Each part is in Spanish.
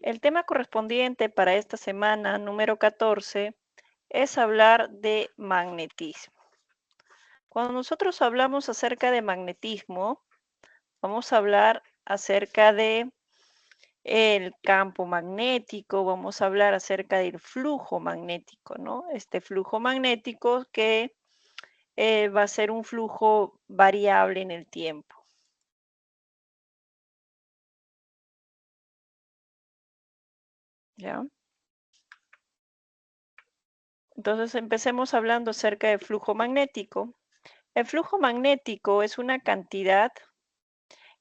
El tema correspondiente para esta semana número 14 es hablar de magnetismo. Cuando nosotros hablamos acerca de magnetismo, vamos a hablar acerca de el campo magnético, vamos a hablar acerca del flujo magnético, ¿no? Este flujo magnético que va a ser un flujo variable en el tiempo, ¿ya? Entonces empecemos hablando acerca del flujo magnético. El flujo magnético es una cantidad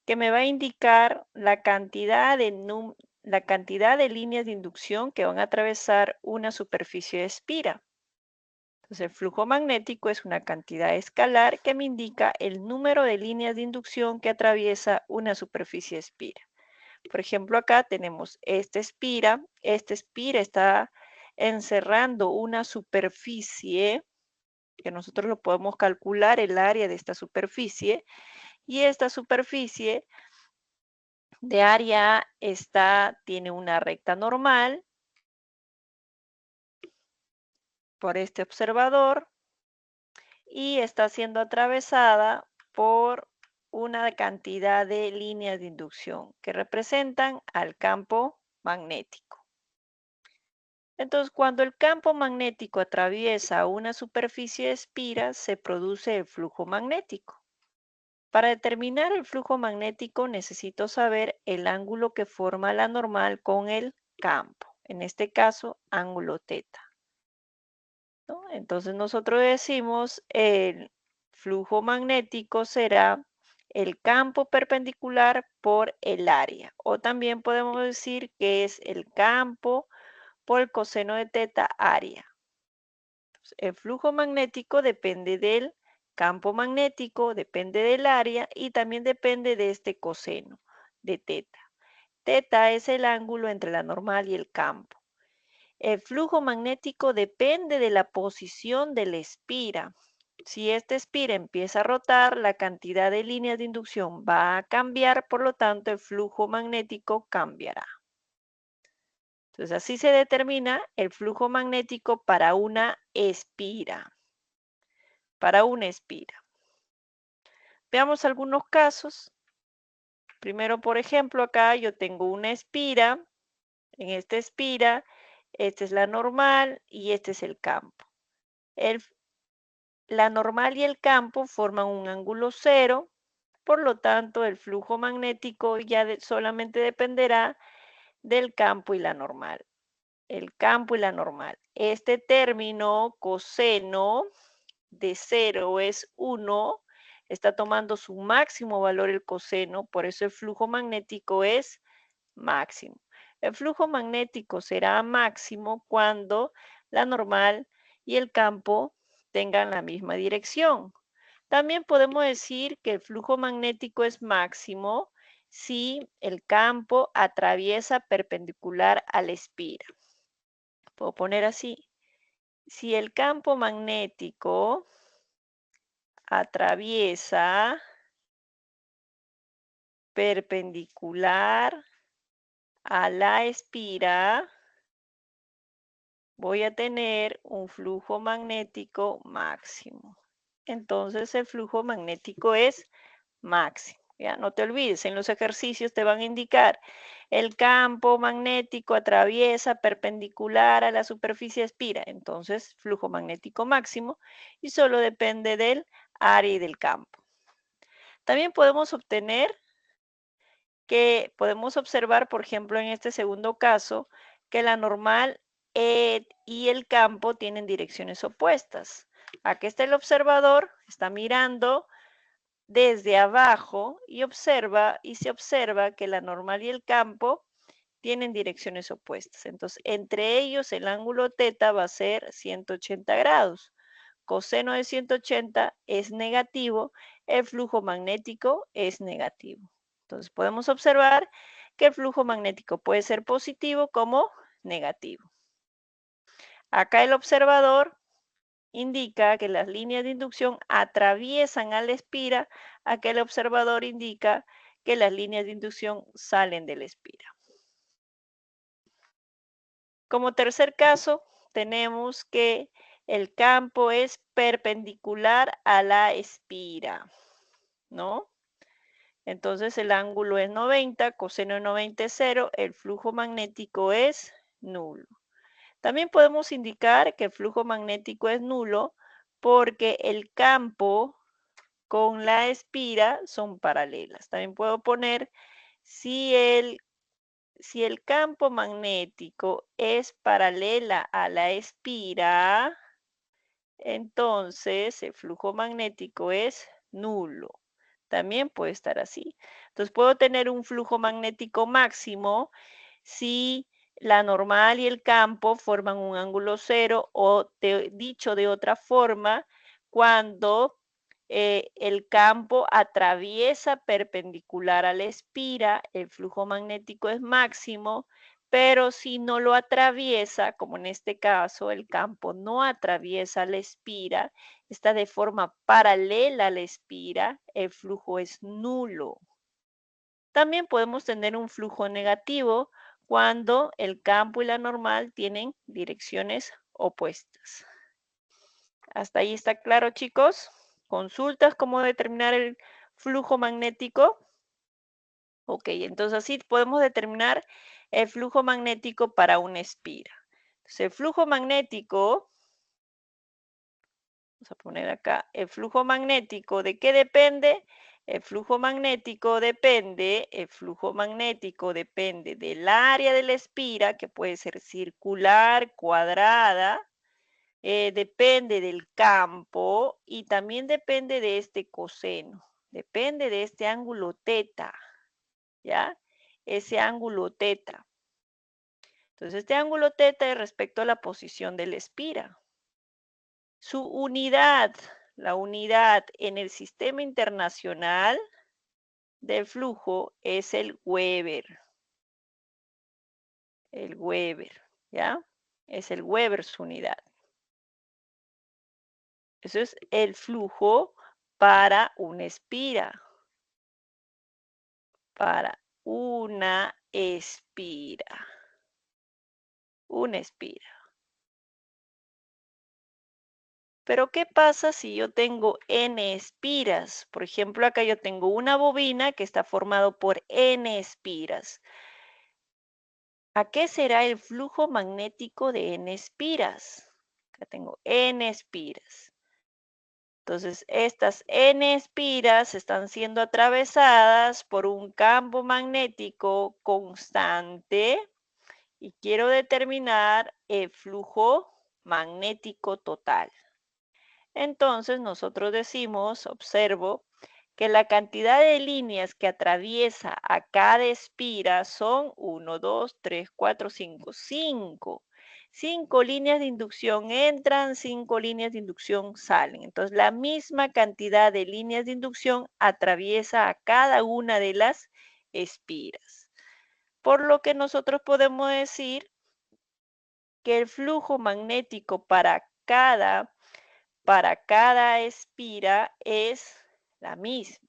que me va a indicar la cantidad de líneas de inducción que van a atravesar una superficie de espira. Entonces, el flujo magnético es una cantidad escalar que me indica el número de líneas de inducción que atraviesa una superficie de espira. Por ejemplo, acá tenemos esta espira está encerrando una superficie que nosotros lo podemos calcular el área de esta superficie, y esta superficie de área tiene una recta normal por este observador y está siendo atravesada por una cantidad de líneas de inducción que representan al campo magnético. Entonces, cuando el campo magnético atraviesa una superficie de espira, se produce el flujo magnético. Para determinar el flujo magnético necesito saber el ángulo que forma la normal con el campo, en este caso ángulo teta, ¿no? Entonces nosotros decimos el flujo magnético será el campo perpendicular por el área, o también podemos decir que es el campo por el coseno de teta área. El flujo magnético depende del campo magnético, depende del área y también depende de este coseno de teta. Teta es el ángulo entre la normal y el campo. El flujo magnético depende de la posición de la espira. Si esta espira empieza a rotar, la cantidad de líneas de inducción va a cambiar, por lo tanto el flujo magnético cambiará. Entonces así se determina el flujo magnético para una espira. Para una espira. Veamos algunos casos. Primero, por ejemplo, acá yo tengo una espira. En esta espira, esta es la normal y este es el campo. La normal y el campo forman un ángulo cero, por lo tanto, el flujo magnético ya solamente dependerá del campo y la normal. El campo y la normal. Este término coseno de 0 es 1, está tomando su máximo valor el coseno, por eso el flujo magnético es máximo. El flujo magnético será máximo cuando la normal y el campo tengan la misma dirección. También podemos decir que el flujo magnético es máximo si el campo atraviesa perpendicular a la espira. Puedo poner así. Si el campo magnético atraviesa perpendicular a la espira, voy a tener un flujo magnético máximo. Entonces el flujo magnético es máximo. Ya no te olvides, en los ejercicios te van a indicar el campo magnético atraviesa perpendicular a la superficie espira, entonces flujo magnético máximo y solo depende del área y del campo. También podemos observar, por ejemplo, en este segundo caso, que la normal y el campo tienen direcciones opuestas. Aquí está el observador, está mirando desde abajo y se observa que la normal y el campo tienen direcciones opuestas. Entonces, entre ellos el ángulo teta va a ser 180 grados. Coseno de 180 es negativo, el flujo magnético es negativo. Entonces, podemos observar que el flujo magnético puede ser positivo como negativo. Acá el observador indica que las líneas de inducción atraviesan a la espira, acá el observador indica que las líneas de inducción salen de la espira. Como tercer caso, tenemos que el campo es perpendicular a la espira, ¿no? Entonces el ángulo es 90, coseno de 90 es 0, el flujo magnético es nulo. También podemos indicar que el flujo magnético es nulo porque el campo con la espira son paralelas. También puedo poner si el campo magnético es paralela a la espira, entonces el flujo magnético es nulo. También puede estar así. Entonces puedo tener un flujo magnético máximo si la normal y el campo forman un ángulo cero, o dicho de otra forma, cuando el campo atraviesa perpendicular a la espira, el flujo magnético es máximo, pero si no lo atraviesa, como en este caso, el campo no atraviesa la espira, está de forma paralela a la espira, el flujo es nulo. También podemos tener un flujo negativo cuando el campo y la normal tienen direcciones opuestas. ¿Hasta ahí está claro, chicos? ¿Consultas cómo determinar el flujo magnético? Ok, entonces así podemos determinar el flujo magnético para una espira. Entonces, el flujo magnético, vamos a poner acá, el flujo magnético, ¿de qué depende? El flujo magnético depende del área de la espira, que puede ser circular, cuadrada, depende del campo y también depende de este coseno, depende de este ángulo teta, ¿ya? Ese ángulo teta. Entonces, este ángulo teta es respecto a la posición de la espira. Su unidad, la unidad en el sistema internacional del flujo es el Weber. El Weber, ¿ya? Es el Weber su unidad. Eso es el flujo para una espira. Para una espira. Una espira. Pero ¿qué pasa si yo tengo n espiras? Por ejemplo, acá yo tengo una bobina que está formado por n espiras. ¿A qué será el flujo magnético de n espiras? Acá tengo n espiras. Entonces, estas n espiras están siendo atravesadas por un campo magnético constante y quiero determinar el flujo magnético total. Entonces, nosotros decimos, observo, que la cantidad de líneas que atraviesa a cada espira son 1, 2, 3, 4, 5, 5. 5 líneas de inducción entran, 5 líneas de inducción salen. Entonces, la misma cantidad de líneas de inducción atraviesa a cada una de las espiras. Por lo que nosotros podemos decir que el flujo magnético para cada espira es la misma.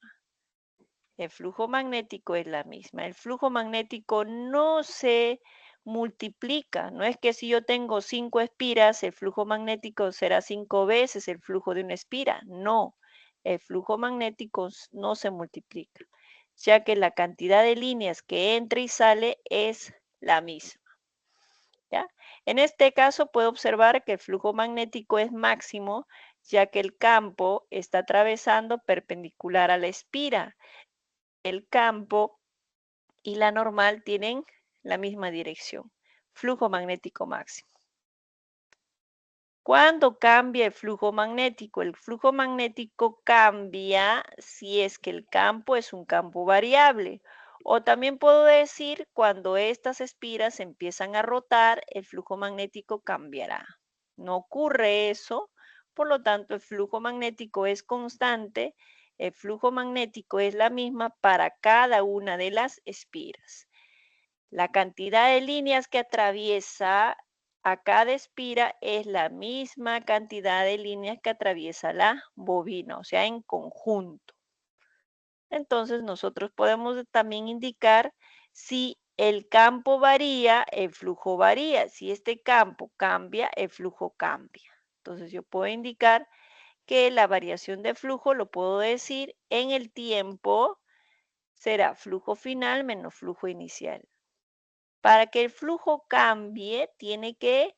El flujo magnético es la misma. El flujo magnético no se multiplica. No es que si yo tengo 5 espiras, el flujo magnético será 5 veces el flujo de una espira. No, el flujo magnético no se multiplica, ya que la cantidad de líneas que entra y sale es la misma. ¿Ya? En este caso puedo observar que el flujo magnético es máximo, ya que el campo está atravesando perpendicular a la espira. El campo y la normal tienen la misma dirección. Flujo magnético máximo. ¿Cuándo cambia el flujo magnético? El flujo magnético cambia si es que el campo es un campo variable. O también puedo decir, cuando estas espiras empiezan a rotar, el flujo magnético cambiará. No ocurre eso, por lo tanto el flujo magnético es constante. El flujo magnético es la misma para cada una de las espiras. La cantidad de líneas que atraviesa a cada espira es la misma cantidad de líneas que atraviesa la bobina, o sea, en conjunto. Entonces, nosotros podemos también indicar si el campo varía, el flujo varía. Si este campo cambia, el flujo cambia. Entonces yo puedo indicar que la variación de flujo lo puedo decir en el tiempo será flujo final menos flujo inicial. Para que el flujo cambie, tiene que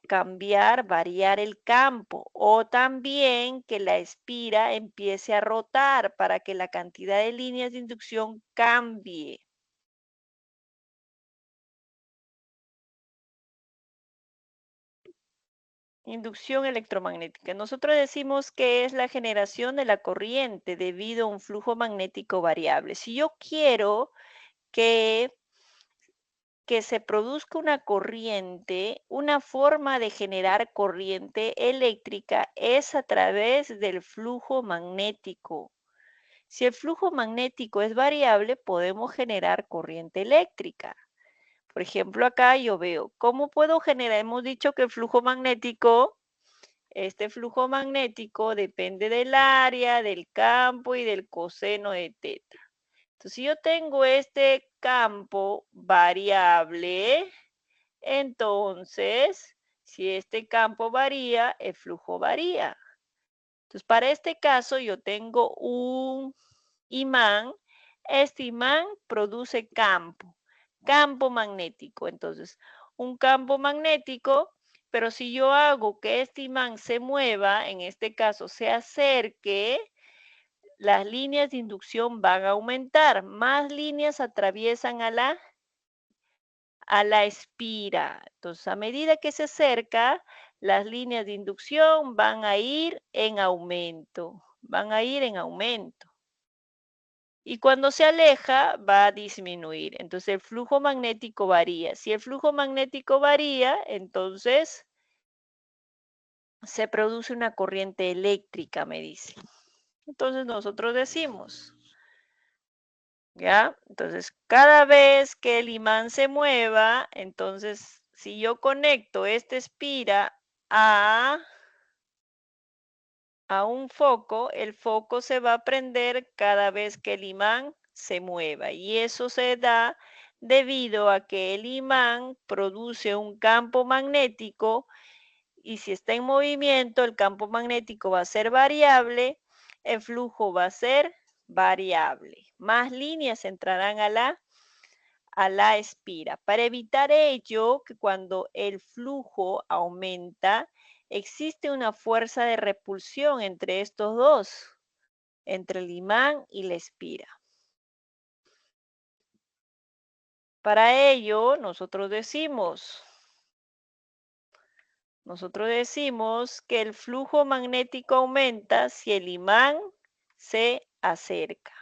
cambiar, variar el campo o también que la espira empiece a rotar para que la cantidad de líneas de inducción cambie. Inducción electromagnética. Nosotros decimos que es la generación de la corriente debido a un flujo magnético variable. Si yo quiero que se produzca una corriente, una forma de generar corriente eléctrica es a través del flujo magnético. Si el flujo magnético es variable, podemos generar corriente eléctrica. Por ejemplo, acá yo veo, ¿cómo puedo generar? Hemos dicho que el flujo magnético, este flujo magnético depende del área, del campo y del coseno de teta. Entonces, si yo tengo este campo variable, entonces, si este campo varía, el flujo varía. Entonces, para este caso, yo tengo un imán. Este imán produce campo magnético. Entonces, un campo magnético, pero si yo hago que este imán se mueva, en este caso se acerque, las líneas de inducción van a aumentar. Más líneas atraviesan a la espira. Entonces, a medida que se acerca, las líneas de inducción van a ir en aumento. Van a ir en aumento. Y cuando se aleja, va a disminuir. Entonces, el flujo magnético varía. Si el flujo magnético varía, entonces se produce una corriente eléctrica, me dice. Entonces, nosotros decimos, ¿ya? Entonces, cada vez que el imán se mueva, entonces, si yo conecto esta espira a un foco, el foco se va a prender cada vez que el imán se mueva. Y eso se da debido a que el imán produce un campo magnético y si está en movimiento, el campo magnético va a ser variable, el flujo va a ser variable. Más líneas entrarán a la espira. Para evitar ello, que cuando el flujo aumenta, existe una fuerza de repulsión entre estos dos, entre el imán y la espira. Para ello, nosotros decimos que el flujo magnético aumenta si el imán se acerca.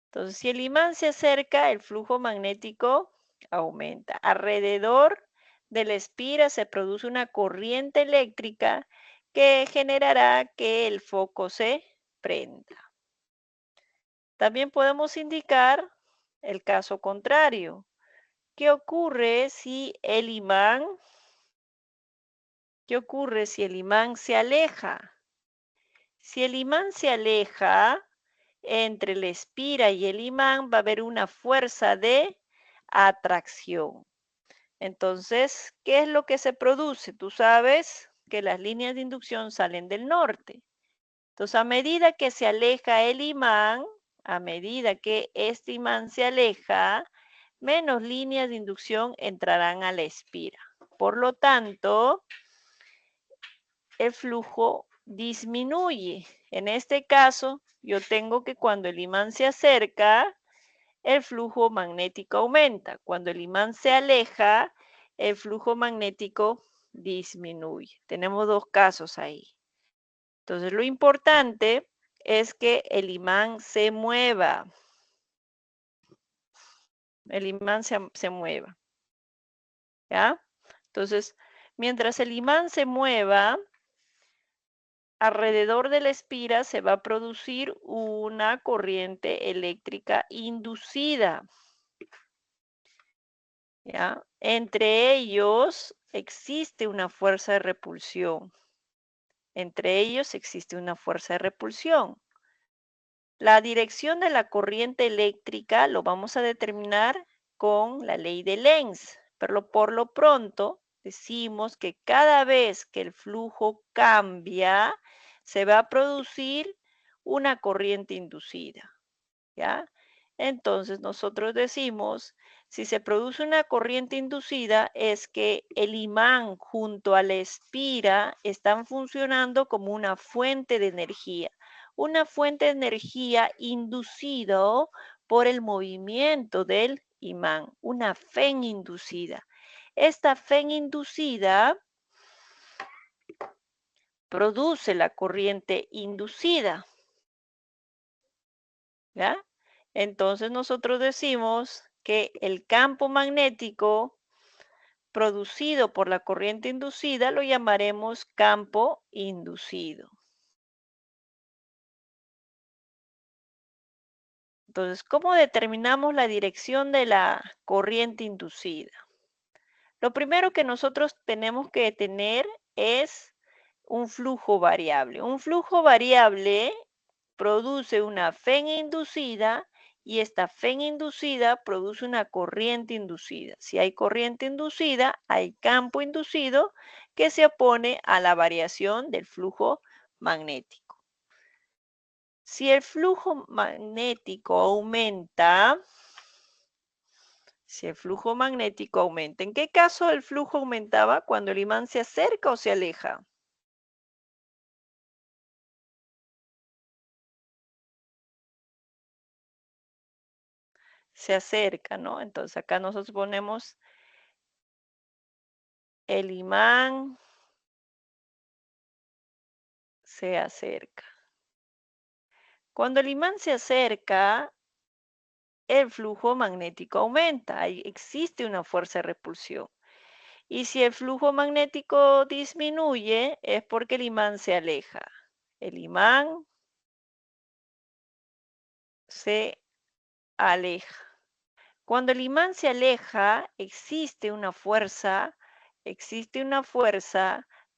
Entonces, si el imán se acerca, el flujo magnético aumenta. Alrededor de la espira se produce una corriente eléctrica que generará que el foco se prenda. También podemos indicar el caso contrario. ¿Qué ocurre si el imán se aleja? Si el imán se aleja, entre la espira y el imán va a haber una fuerza de atracción. Entonces, ¿qué es lo que se produce? Tú sabes que las líneas de inducción salen del norte. Entonces, a medida que se aleja el imán, a medida que este imán se aleja, menos líneas de inducción entrarán a la espira. Por lo tanto, el flujo disminuye. En este caso, yo tengo que cuando el imán se acerca, el flujo magnético aumenta. Cuando el imán se aleja, el flujo magnético disminuye. Tenemos dos casos ahí. Entonces, lo importante es que el imán se mueva. El imán se mueva. ¿Ya? Entonces, mientras el imán se mueva, alrededor de la espira se va a producir una corriente eléctrica inducida. ¿Ya? Entre ellos existe una fuerza de repulsión. Entre ellos existe una fuerza de repulsión. La dirección de la corriente eléctrica lo vamos a determinar con la ley de Lenz, pero por lo pronto decimos que cada vez que el flujo cambia, se va a producir una corriente inducida, ¿ya? Entonces nosotros decimos, si se produce una corriente inducida, es que el imán junto a la espira están funcionando como una fuente de energía. Una fuente de energía inducido por el movimiento del imán, una FEN inducida. Esta FEN inducida produce la corriente inducida, ¿ya? Entonces nosotros decimos que el campo magnético producido por la corriente inducida lo llamaremos campo inducido. Entonces, ¿cómo determinamos la dirección de la corriente inducida? Lo primero que nosotros tenemos que tener es un flujo variable. Un flujo variable produce una FEN inducida y esta FEN inducida produce una corriente inducida. Si hay corriente inducida, hay campo inducido que se opone a la variación del flujo magnético. Si el flujo magnético aumenta, ¿en qué caso el flujo aumentaba? Cuando el imán se acerca o se aleja. Se acerca, ¿no? Entonces acá nosotros ponemos el imán se acerca. Cuando el imán se acerca, el flujo magnético aumenta. Ahí existe una fuerza de repulsión. Y si el flujo magnético disminuye, es porque el imán se aleja. El imán se aleja. Cuando el imán se aleja, existe una fuerza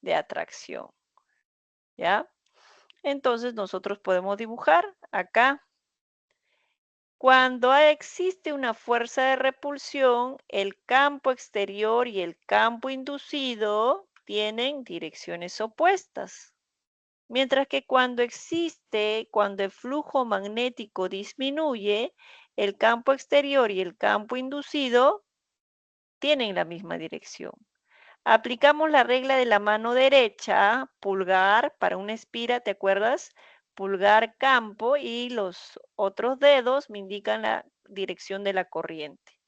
de atracción, ¿ya? Entonces nosotros podemos dibujar acá. Cuando existe una fuerza de repulsión, el campo exterior y el campo inducido tienen direcciones opuestas. Mientras que cuando el flujo magnético disminuye, el campo exterior y el campo inducido tienen la misma dirección. Aplicamos la regla de la mano derecha, pulgar para una espira, ¿te acuerdas? Pulgar campo y los otros dedos me indican la dirección de la corriente.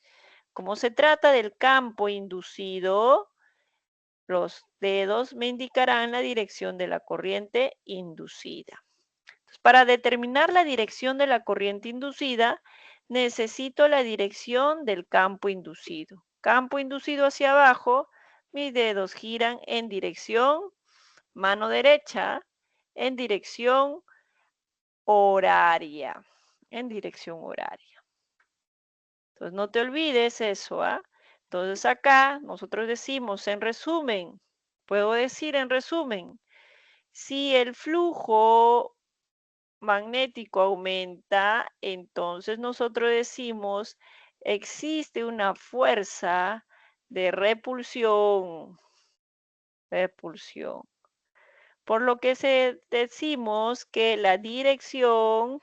Como se trata del campo inducido, los dedos me indicarán la dirección de la corriente inducida. Entonces, para determinar la dirección de la corriente inducida, necesito la dirección del campo inducido. Campo inducido hacia abajo, mis dedos giran en dirección, mano derecha, en dirección horaria. En dirección horaria. Entonces, no te olvides eso, ¿ah? Entonces, acá nosotros decimos en resumen, puedo decir en resumen, si el flujo magnético aumenta, entonces nosotros decimos existe una fuerza de repulsión, Por lo que decimos que la dirección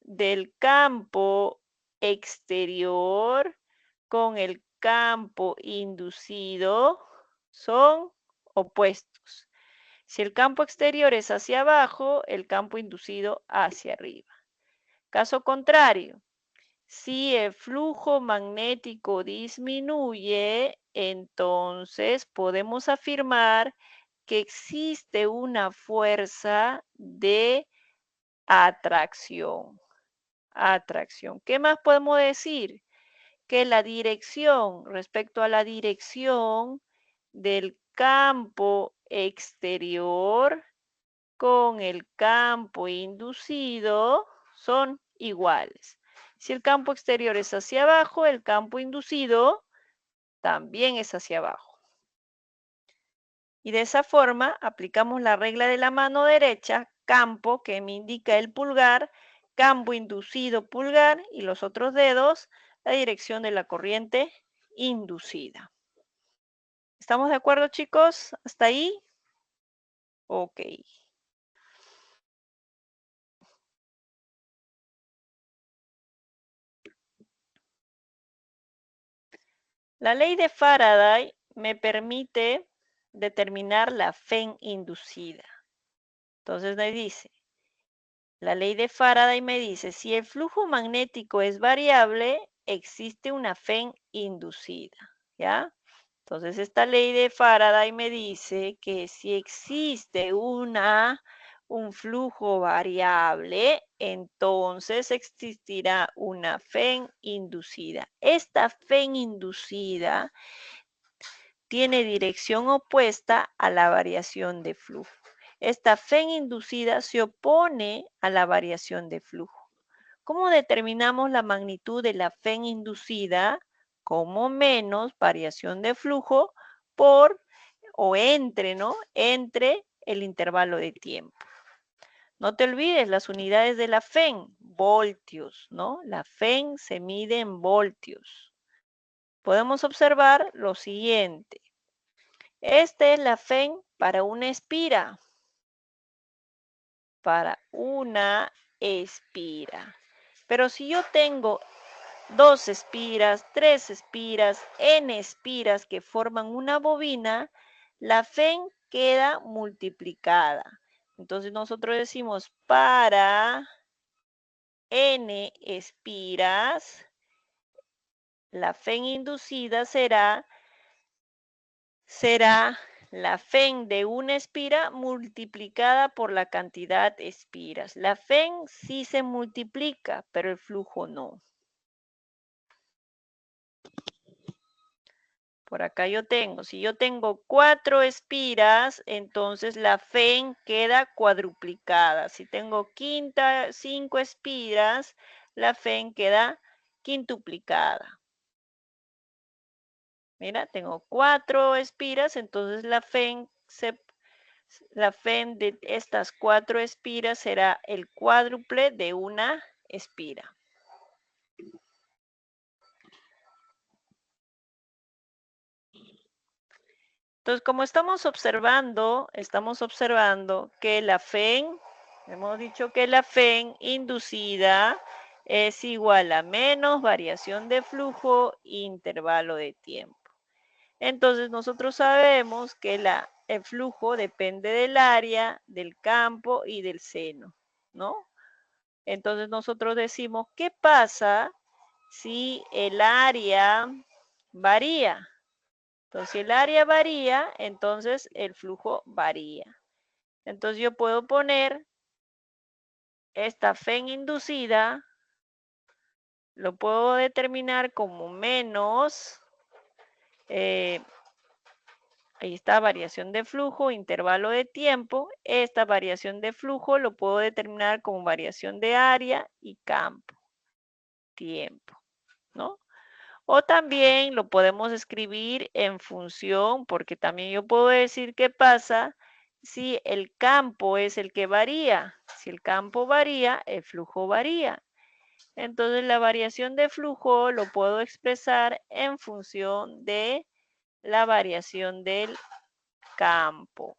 del campo exterior con el campo inducido son opuestos. Si el campo exterior es hacia abajo, el campo inducido hacia arriba. Caso contrario, si el flujo magnético disminuye, entonces podemos afirmar que existe una fuerza de atracción. ¿Qué más podemos decir? Que la dirección, respecto a la dirección del campo exterior con el campo inducido son iguales. Si el campo exterior es hacia abajo, el campo inducido también es hacia abajo. Y de esa forma aplicamos la regla de la mano derecha, campo que me indica el pulgar, campo inducido pulgar y los otros dedos, la dirección de la corriente inducida. ¿Estamos de acuerdo, chicos? ¿Hasta ahí? Ok. La ley de Faraday me permite determinar la FEN inducida. Entonces me dice, la ley de Faraday me dice, si el flujo magnético es variable, existe una FEN inducida, ¿ya? Entonces esta ley de Faraday me dice que si existe un flujo variable, entonces existirá una FEN inducida. Esta FEN inducida tiene dirección opuesta a la variación de flujo. Esta FEN inducida se opone a la variación de flujo. ¿Cómo determinamos la magnitud de la FEN inducida? Como menos variación de flujo por o entre, ¿no? Entre el intervalo de tiempo. No te olvides las unidades de la FEN, voltios, ¿no? La FEN se mide en voltios. Podemos observar lo siguiente. Esta es la FEN para una espira. Para una espira. Pero si yo tengo 2 espiras, 3 espiras, n espiras que forman una bobina, la FEN queda multiplicada. Entonces nosotros decimos para n espiras, la FEN inducida será la FEN de una espira multiplicada por la cantidad de espiras. La FEN sí se multiplica, pero el flujo no. Por acá yo tengo, si yo tengo 4 espiras, entonces la FEN queda cuadruplicada. Si tengo 5 espiras, la FEN queda quintuplicada. Mira, tengo 4 espiras, entonces la FEN de estas 4 espiras será el cuádruple de una espira. Entonces, como estamos observando que la FEN, hemos dicho que la FEN inducida es igual a menos variación de flujo, intervalo de tiempo. Entonces, nosotros sabemos que el flujo depende del área, del campo y del seno, ¿no? Entonces, nosotros decimos, ¿qué pasa si el área varía? Entonces, si el área varía, entonces el flujo varía. Entonces, yo puedo poner esta FEN inducida, lo puedo determinar como menos, ahí está, variación de flujo, intervalo de tiempo. Esta variación de flujo lo puedo determinar como variación de área y campo, tiempo, ¿no? O también lo podemos escribir en función, porque también yo puedo decir qué pasa si el campo es el que varía. Si el campo varía, el flujo varía. Entonces la variación de flujo lo puedo expresar en función de la variación del campo.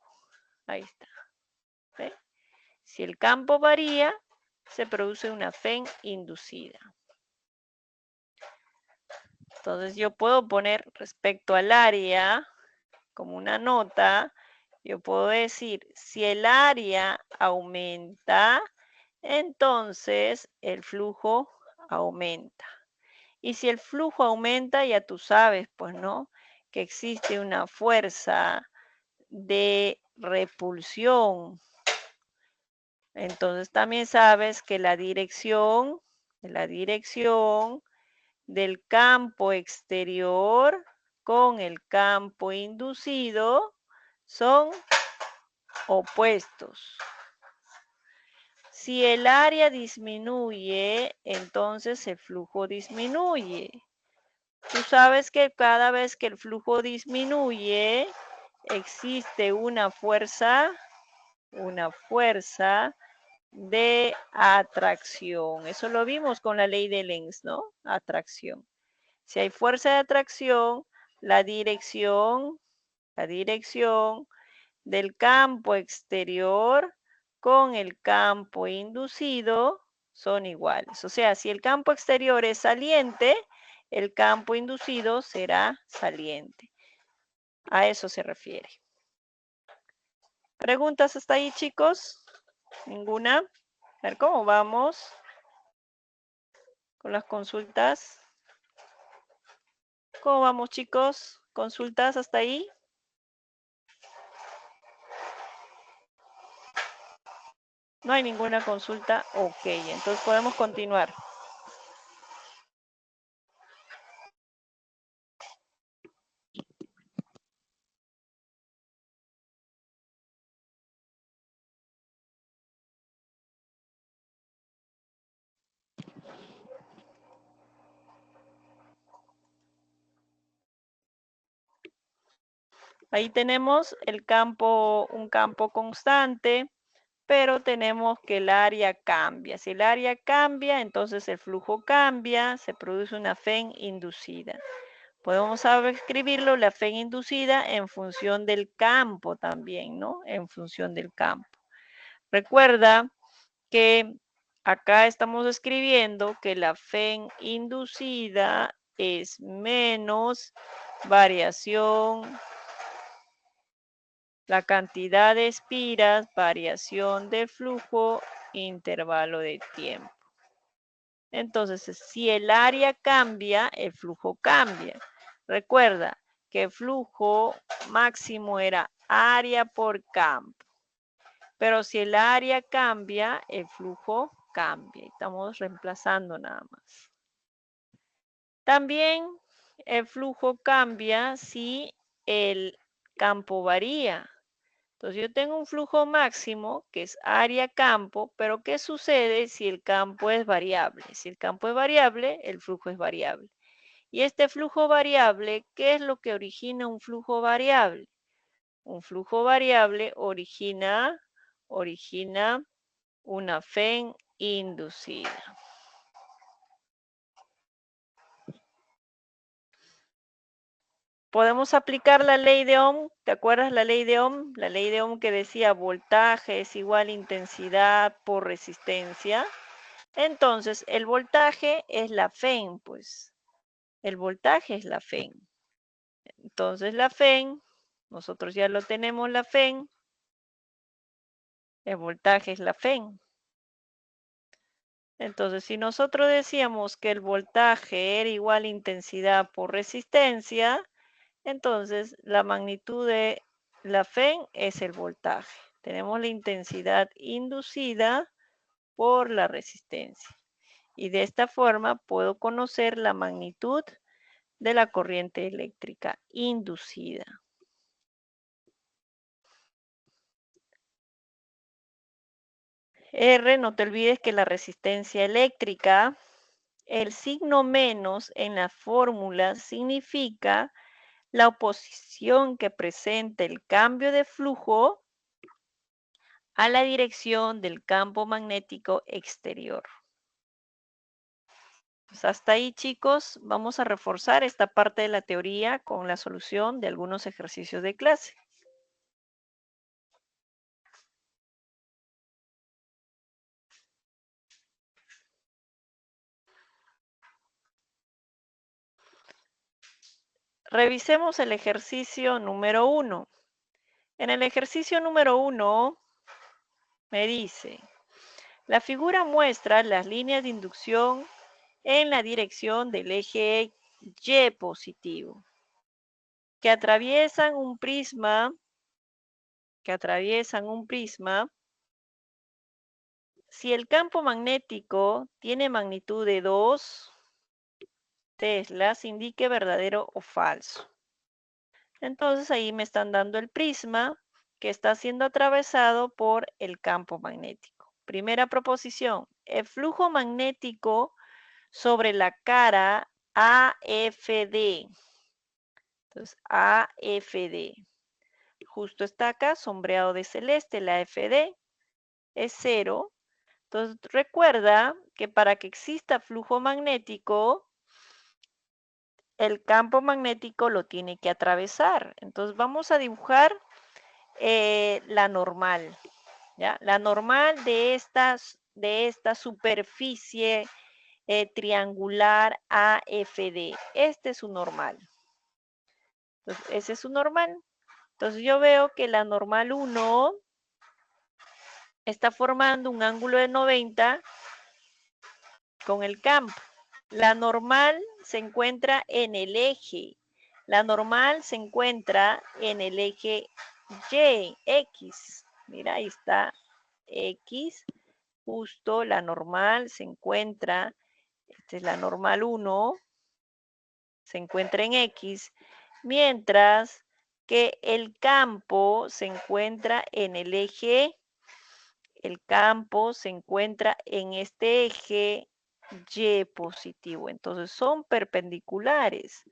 Ahí está. ¿Ve? Si el campo varía, se produce una FEN inducida. Entonces yo puedo poner respecto al área, como una nota, yo puedo decir, si el área aumenta, entonces el flujo aumenta. Y si el flujo aumenta, ya tú sabes, pues, ¿no? Que existe una fuerza de repulsión. Entonces también sabes que la dirección del campo exterior con el campo inducido son opuestos. Si el área disminuye, entonces el flujo disminuye. Tú sabes que cada vez que el flujo disminuye, existe una fuerza una fuerza de atracción. Eso lo vimos con la ley de Lenz, ¿no? Atracción. Si hay fuerza de atracción, la dirección del campo exterior con el campo inducido son iguales. O sea, si el campo exterior es saliente, el campo inducido será saliente. A eso se refiere. ¿Preguntas hasta ahí, chicos? ¿Ninguna? A ver cómo vamos con las consultas. ¿Cómo vamos, chicos? ¿Consultas hasta ahí? No hay ninguna consulta. Ok, entonces podemos continuar. Ahí tenemos el campo, un campo constante, pero tenemos que el área cambia. Si el área cambia, entonces el flujo cambia, se produce una FEN inducida. Podemos escribirlo, la FEN inducida, en función del campo también, ¿no? En función del campo. Recuerda que acá estamos escribiendo que la FEN inducida es menos variación, la cantidad de espiras, variación de flujo, intervalo de tiempo. Entonces, si el área cambia, el flujo cambia. Recuerda que el flujo máximo era área por campo. Pero si el área cambia, el flujo cambia. Estamos reemplazando nada más. También el flujo cambia si el campo varía. Entonces yo tengo un flujo máximo que es área-campo, pero ¿qué sucede si el campo es variable? Si el campo es variable, el flujo es variable. Y este flujo variable, ¿qué es lo que origina un flujo variable? Un flujo variable origina una FEN inducida. Podemos aplicar la ley de Ohm. ¿Te acuerdas la ley de Ohm? La ley de Ohm que decía voltaje es igual a intensidad por resistencia. Entonces, el voltaje es la FEN, pues. El voltaje es la FEN. Entonces, la FEN, nosotros ya lo tenemos la FEN. El voltaje es la FEN. Entonces, si nosotros decíamos que el voltaje era igual a intensidad por resistencia, entonces la magnitud de la FEN es el voltaje. Tenemos la intensidad inducida por la resistencia. Y de esta forma puedo conocer la magnitud de la corriente eléctrica inducida. R, no te olvides que la resistencia eléctrica, el signo menos en la fórmula significa la oposición que presenta el cambio de flujo a la dirección del campo magnético exterior. Pues hasta ahí, chicos, vamos a reforzar esta parte de la teoría con la solución de algunos ejercicios de clase. Revisemos el ejercicio número 1. En el ejercicio número 1 me dice, la figura muestra las líneas de inducción en la dirección del eje Y positivo, que atraviesan un prisma, si el campo magnético tiene magnitud de 2 teslas, indique verdadero o falso. Entonces ahí me están dando el prisma que está siendo atravesado por el campo magnético. Primera proposición, el flujo magnético sobre la cara AFD. Entonces, AFD. justo está acá, sombreado de celeste, la FD es 0. Entonces, recuerda que para que exista flujo magnético, el campo magnético lo tiene que atravesar. Entonces, vamos a dibujar la normal, ¿ya? La normal de esta superficie triangular AFD. Este es su normal. Entonces, ese es su normal. Entonces, yo veo que la normal 1 está formando un ángulo de 90 con el campo. La normal se encuentra en el eje. La normal se encuentra en el eje Y, X. Mira, ahí está X. Justo la normal se encuentra, esta es la normal 1, se encuentra en X, mientras que el campo se encuentra en el eje, el campo se encuentra en este eje Y positivo. Entonces son perpendiculares.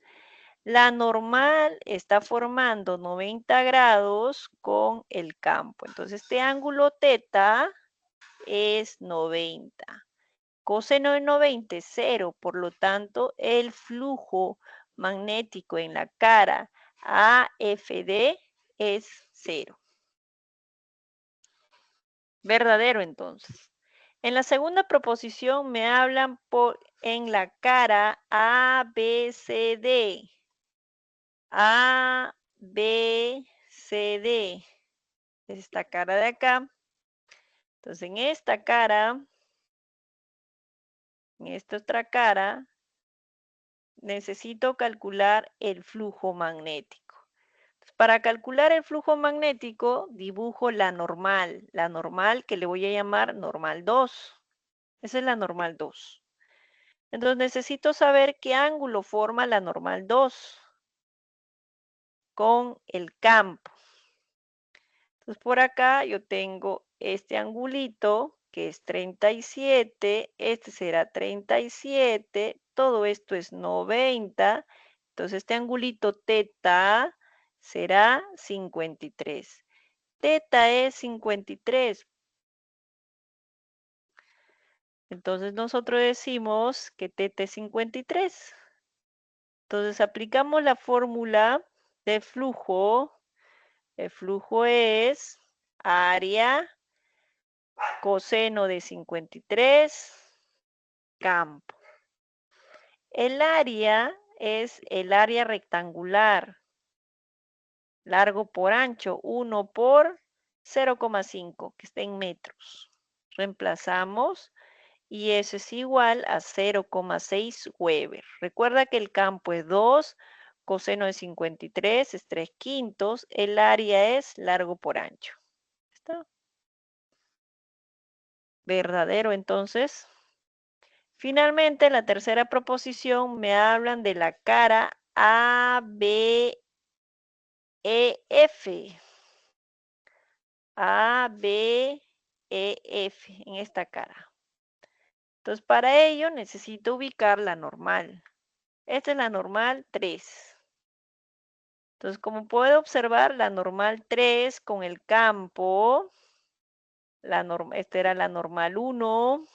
La normal está formando 90 grados con el campo. Entonces este ángulo teta es 90. Coseno de 90 es 0, por lo tanto el flujo magnético en la cara AFD es 0. Verdadero entonces. En la segunda proposición me hablan en la cara ABCD. ABCD. Es esta cara de acá. Entonces en esta cara, en esta otra cara, necesito calcular el flujo magnético. Entonces, para calcular el flujo magnético, dibujo la normal que le voy a llamar normal 2. Esa es la normal 2. Entonces necesito saber qué ángulo forma la normal 2 con el campo. Entonces por acá yo tengo este angulito que es 37, este será 37, todo esto es 90, entonces este angulito teta será 53. Teta es 53. Entonces nosotros decimos que teta es 53. Entonces aplicamos la fórmula de flujo. El flujo es área coseno de 53 campo. El área es el área rectangular, largo por ancho, 1 por 0,5, que está en metros. Reemplazamos y eso es igual a 0,6 Weber. Recuerda que el campo es 2, coseno de 53 es 3/5, el área es largo por ancho. ¿Está? Verdadero entonces. Finalmente, la tercera proposición me hablan de la cara ABEF. ABEF en esta cara. Entonces, para ello necesito ubicar la normal. Esta es la normal 3. Entonces, como puedo observar, la normal 3 con el campo, esta era la normal 1,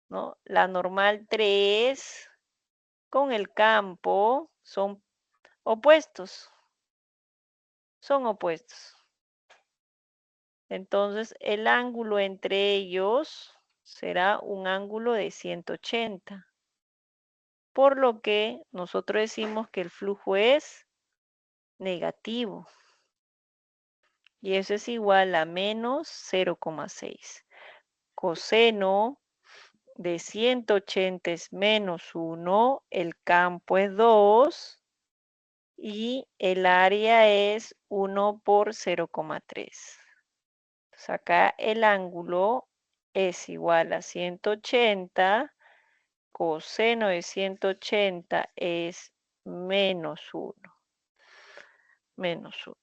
¿no? La normal 3 con el campo son opuestos. Son opuestos. Entonces, el ángulo entre ellos será un ángulo de 180. Por lo que nosotros decimos que el flujo es negativo. Y eso es igual a menos 0,6. Coseno de 180 es menos 1, el campo es 2 y el área es 1 por 0,3. Entonces acá el ángulo es igual a 180, coseno de 180 es menos 1, menos 1.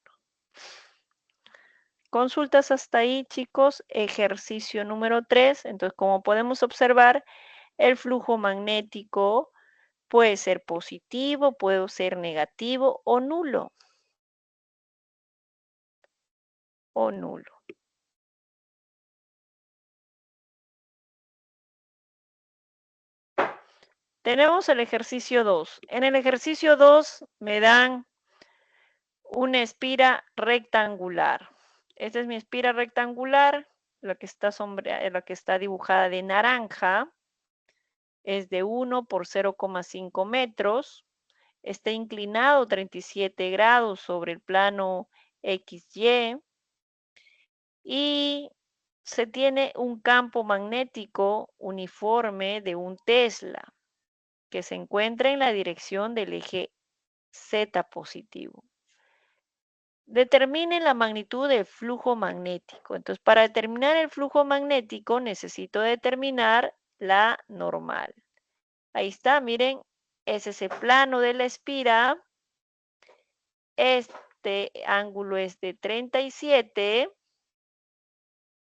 Consultas hasta ahí, chicos. Ejercicio número 3. Entonces, como podemos observar, el flujo magnético puede ser positivo, puede ser negativo o nulo. o nulo. Tenemos el ejercicio 2. En el ejercicio 2 me dan una espira rectangular. Esta es mi espira rectangular, la que está dibujada de naranja. Es de 1 por 0,5 metros. Está inclinado 37 grados sobre el plano XY. Y se tiene un campo magnético uniforme de 1 Tesla que se encuentra en la dirección del eje Z positivo. Determine la magnitud del flujo magnético. Entonces, para determinar el flujo magnético necesito determinar la normal. Ahí está, miren, ese es el plano de la espira. Este ángulo es de 37.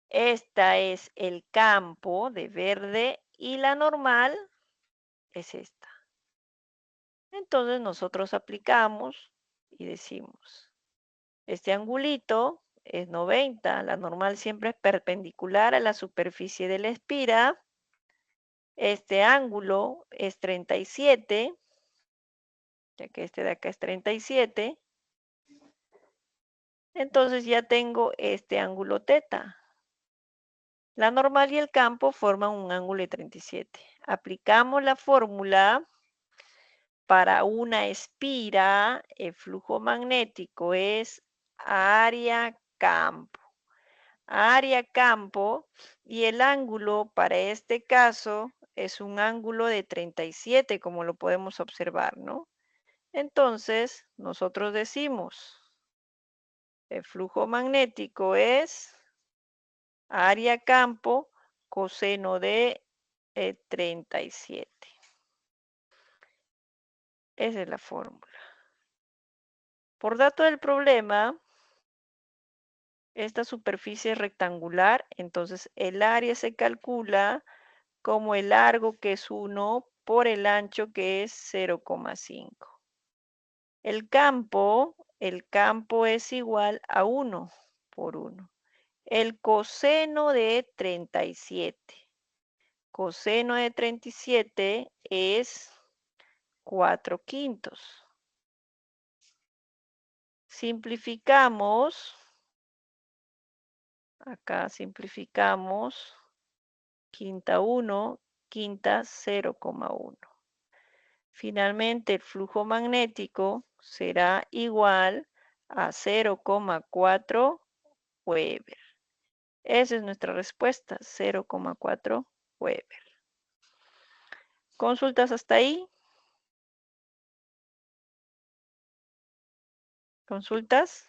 Esta es el campo de verde y la normal es esta. Entonces nosotros aplicamos y decimos, este angulito es 90, la normal siempre es perpendicular a la superficie de la espira. Este ángulo es 37, ya que este de acá es 37. Entonces ya tengo este ángulo teta. La normal y el campo forman un ángulo de 37. Aplicamos la fórmula para una espira. El flujo magnético es área campo. Área campo, y el ángulo para este caso es un ángulo de 37, como lo podemos observar, ¿no? Entonces, nosotros decimos, el flujo magnético es área campo coseno de 37. Esa es la fórmula. Por dato del problema, esta superficie es rectangular, entonces el área se calcula como el largo, que es 1, por el ancho, que es 0,5. El campo es igual a 1 por 1. El coseno de 37. Coseno de 37 es 4/5. Simplificamos. Acá simplificamos. Quinta 1, quinta 0,1. Finalmente, el flujo magnético será igual a 0,4 Weber. Esa es nuestra respuesta, 0,4 Weber. ¿Consultas hasta ahí? ¿Consultas?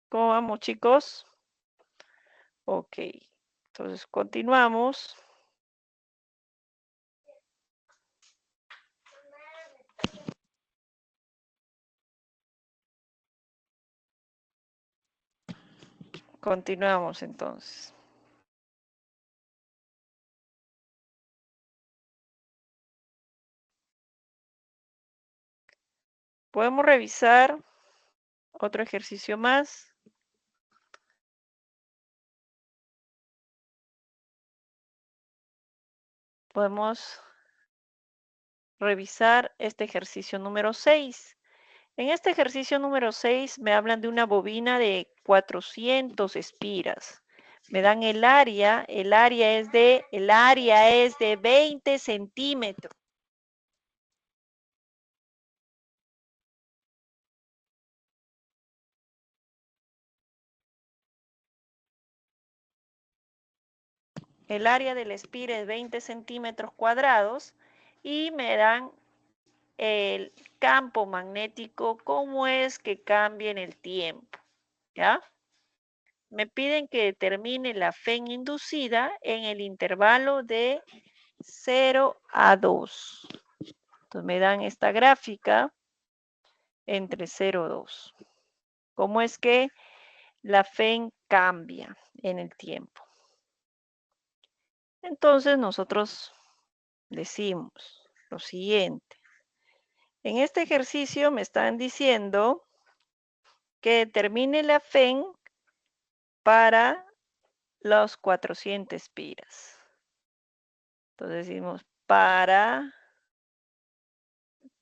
¿Cómo vamos, chicos? Ok, entonces continuamos. Continuamos entonces. Podemos revisar otro ejercicio más. Podemos revisar este ejercicio número 6. En este ejercicio número 6 me hablan de una bobina de 400 espiras. Me dan el área es de 20 centímetros. El área de la espira es 20 centímetros cuadrados y me dan el campo magnético, cómo es que cambia en el tiempo, ¿ya? Me piden que determine la FEN inducida en el intervalo de 0 a 2. Entonces me dan esta gráfica entre 0 y 2. ¿Cómo es que la FEN cambia en el tiempo? Entonces nosotros decimos lo siguiente. En este ejercicio me están diciendo que determine la FEN para los 400 espiras. Entonces decimos para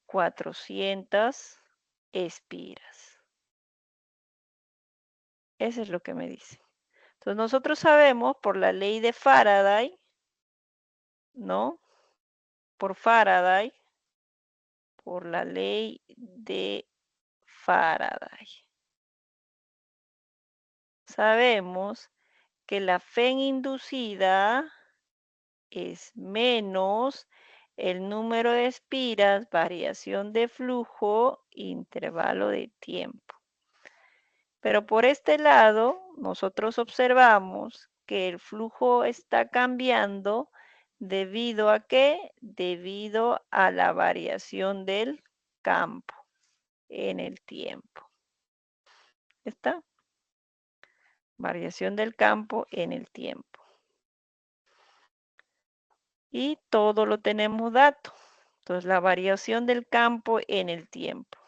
400 espiras. Eso es lo que me dice. Entonces nosotros sabemos por la ley de Faraday, ¿no? Por Faraday, por la ley de Faraday. Sabemos que la Fe inducida es menos el número de espiras, variación de flujo, intervalo de tiempo. Pero por este lado, nosotros observamos que el flujo está cambiando debido a qué? Debido a la variación del campo en el tiempo. ¿Está? Variación del campo en el tiempo. Y todo lo tenemos dato. Entonces, la variación del campo en el tiempo.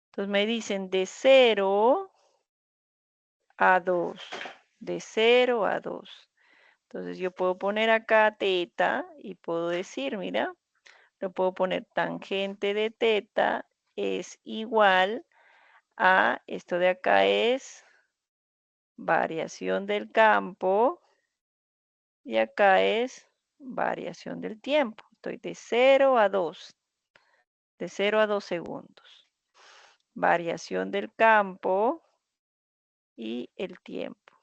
Entonces, me dicen de 0 a 2. De 0 a 2. Entonces, yo puedo poner acá teta y puedo decir, mira, lo puedo poner tangente de teta es igual a, esto de acá es variación del campo y acá es variación del tiempo. Estoy de 0 a 2. De 0 a 2 segundos. Variación del campo y el tiempo.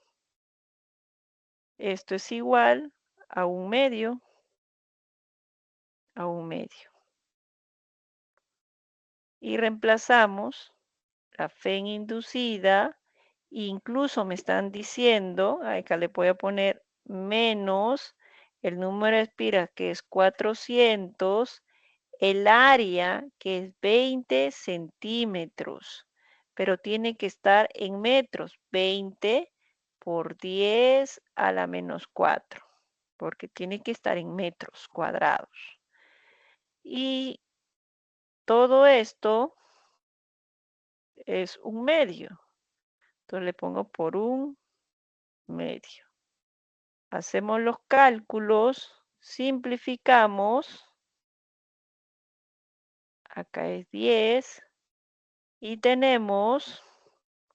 Esto es igual a un medio. A un medio. Y reemplazamos la fe inducida. Incluso me están diciendo, acá le voy a poner menos el número de espiras que es 400, el área que es 20 centímetros, pero tiene que estar en metros, 20 por 10 a la menos 4, porque tiene que estar en metros cuadrados. Y todo esto es un medio. Entonces le pongo por un medio. Hacemos los cálculos, simplificamos. Acá es 10 y tenemos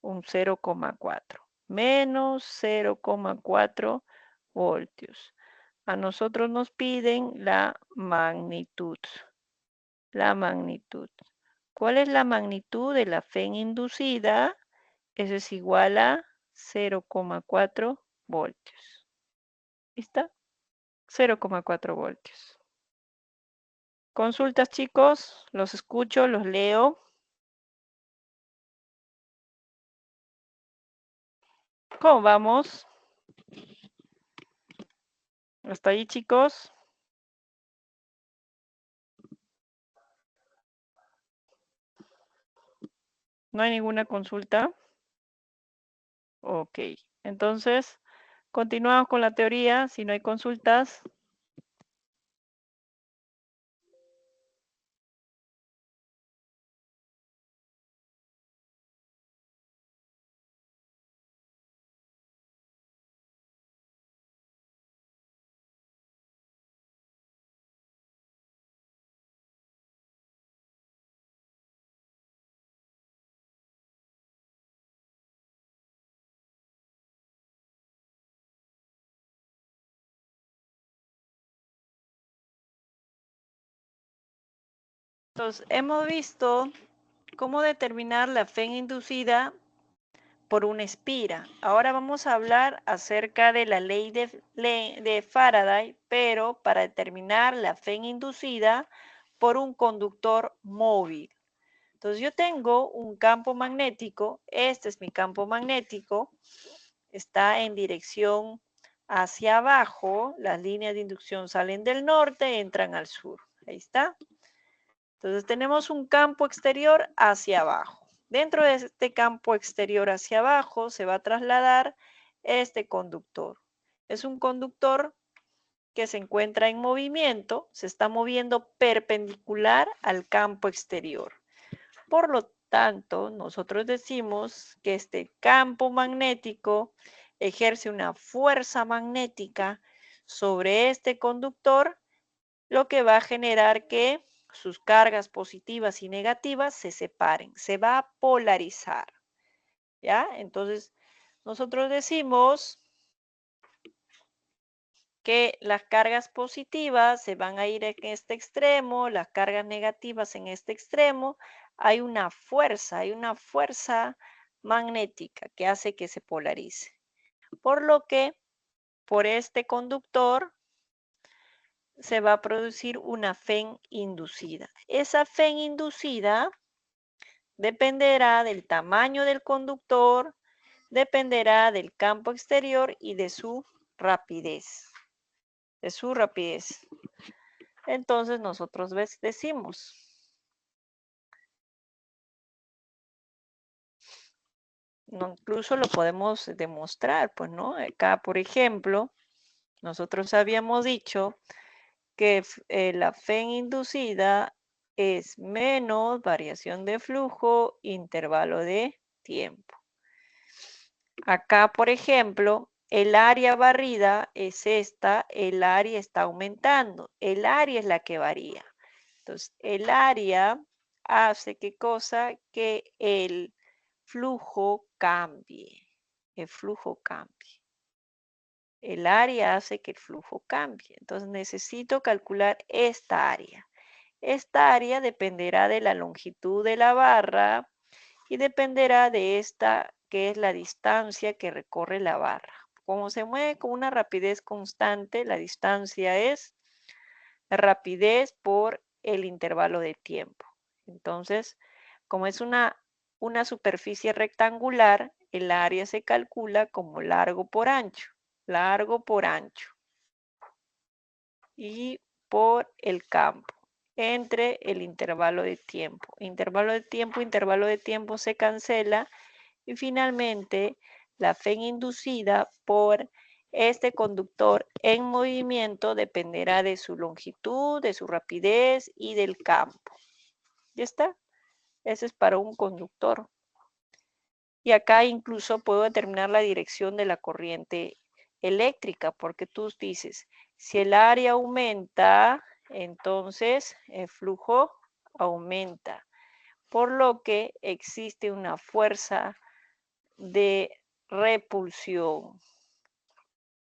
un 0,4. Menos 0,4 voltios. A nosotros nos piden la magnitud. La magnitud. ¿Cuál es la magnitud de la fe inducida? Eso es igual a 0,4 voltios. ¿Está? 0,4 voltios. Consultas, chicos. Los escucho, los leo. ¿Cómo vamos? ¿Hasta ahí, chicos? ¿No hay ninguna consulta? Ok. Entonces, continuamos con la teoría. Si no hay consultas. Entonces, hemos visto cómo determinar la fe inducida por una espira. Ahora vamos a hablar acerca de la ley de Faraday, pero para determinar la fe inducida por un conductor móvil. Entonces yo tengo un campo magnético, este es mi campo magnético, está en dirección hacia abajo, las líneas de inducción salen del norte, entran al sur, ahí está. Entonces tenemos un campo exterior hacia abajo. Dentro de este campo exterior hacia abajo se va a trasladar este conductor. Es un conductor que se encuentra en movimiento, se está moviendo perpendicular al campo exterior. Por lo tanto, nosotros decimos que este campo magnético ejerce una fuerza magnética sobre este conductor, lo que va a generar que sus cargas positivas y negativas se separen, se va a polarizar, ¿ya? Entonces, nosotros decimos que las cargas positivas se van a ir en este extremo, las cargas negativas en este extremo. Hay una fuerza magnética que hace que se polarice. Por lo que por este conductor se va a producir una FEN inducida. Esa FEN inducida dependerá del tamaño del conductor, dependerá del campo exterior y de su rapidez. Entonces nosotros decimos, incluso lo podemos demostrar, pues, ¿no? Acá, por ejemplo, nosotros habíamos dicho que la FEN inducida es menos variación de flujo, intervalo de tiempo. Acá, por ejemplo, el área barrida es esta, el área está aumentando, el área es la que varía. Entonces, el área hace ¿qué cosa? Que el flujo cambie, el flujo cambie. El área hace que el flujo cambie. Entonces, necesito calcular esta área. Esta área dependerá de la longitud de la barra y dependerá de esta, que es la distancia que recorre la barra. Como se mueve con una rapidez constante, la distancia es rapidez por el intervalo de tiempo. Entonces, como es una superficie rectangular, el área se calcula como largo por ancho y por el campo entre el intervalo de tiempo. Intervalo de tiempo se cancela y finalmente la FEN inducida por este conductor en movimiento dependerá de su longitud, de su rapidez y del campo. ¿Ya está? Ese es para un conductor. Y acá incluso puedo determinar la dirección de la corriente eléctrica, porque tú dices, si el área aumenta, entonces el flujo aumenta, por lo que existe una fuerza de repulsión.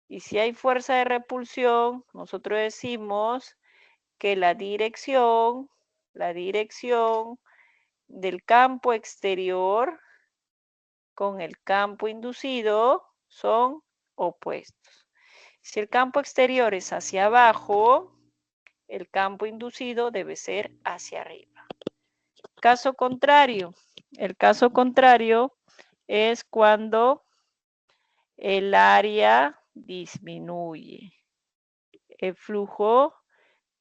Y si hay fuerza de repulsión, nosotros decimos que la dirección del campo exterior con el campo inducido son opuestos. Si el campo exterior es hacia abajo, el campo inducido debe ser hacia arriba. El caso contrario es cuando el área disminuye. El flujo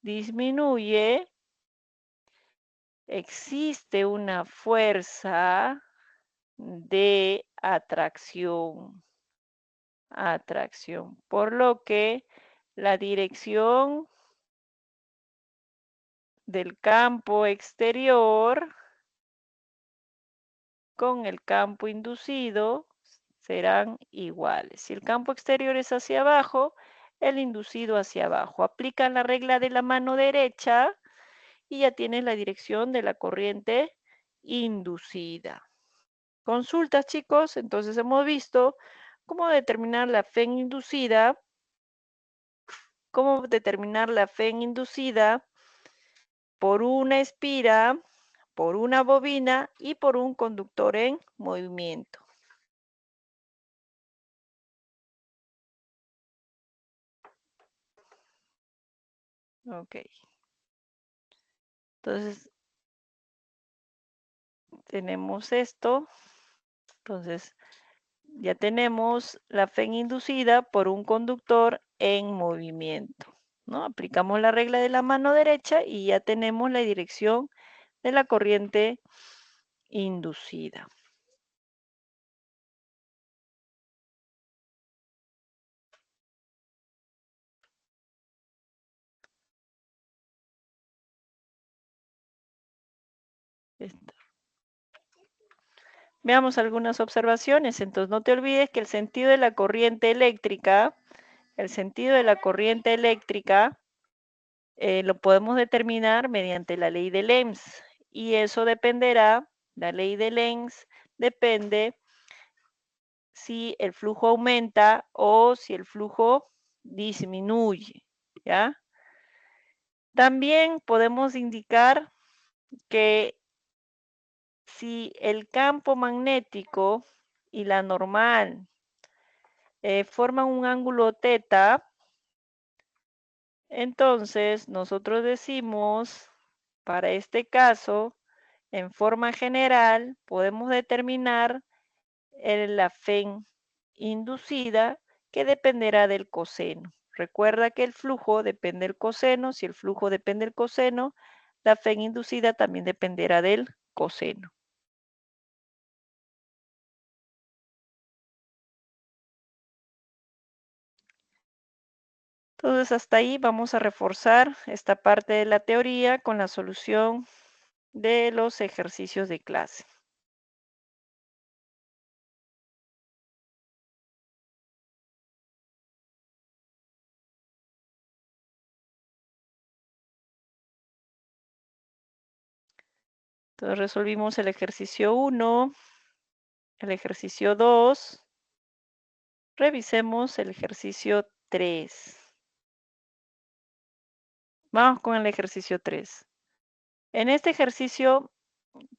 disminuye, existe una fuerza de atracción, por lo que la dirección del campo exterior con el campo inducido serán iguales. Si el campo exterior es hacia abajo, el inducido hacia abajo. Aplican la regla de la mano derecha y ya tienes la dirección de la corriente inducida. Consultas, chicos. Entonces hemos visto cómo determinar la FEN inducida, por una espira, por una bobina y por un conductor en movimiento. Ok. Entonces, tenemos esto. Entonces, ya tenemos la FEN inducida por un conductor en movimiento, ¿no? Aplicamos la regla de la mano derecha y ya tenemos la dirección de la corriente inducida. Veamos algunas observaciones. Entonces, no te olvides que el sentido de la corriente eléctrica, lo podemos determinar mediante la ley de Lenz. Y eso dependerá, la ley de Lenz depende si el flujo aumenta o si el flujo disminuye, ¿ya? También podemos indicar que si el campo magnético y la normal forman un ángulo teta, entonces nosotros decimos, para este caso, en forma general, podemos determinar la FEN inducida que dependerá del coseno. Recuerda que el flujo depende del coseno. Si el flujo depende del coseno, la FEN inducida también dependerá del coseno. Entonces, hasta ahí vamos a reforzar esta parte de la teoría con la solución de los ejercicios de clase. Entonces, resolvimos el ejercicio 1, el ejercicio 2. Revisemos el ejercicio 3. Vamos con el ejercicio 3. En este ejercicio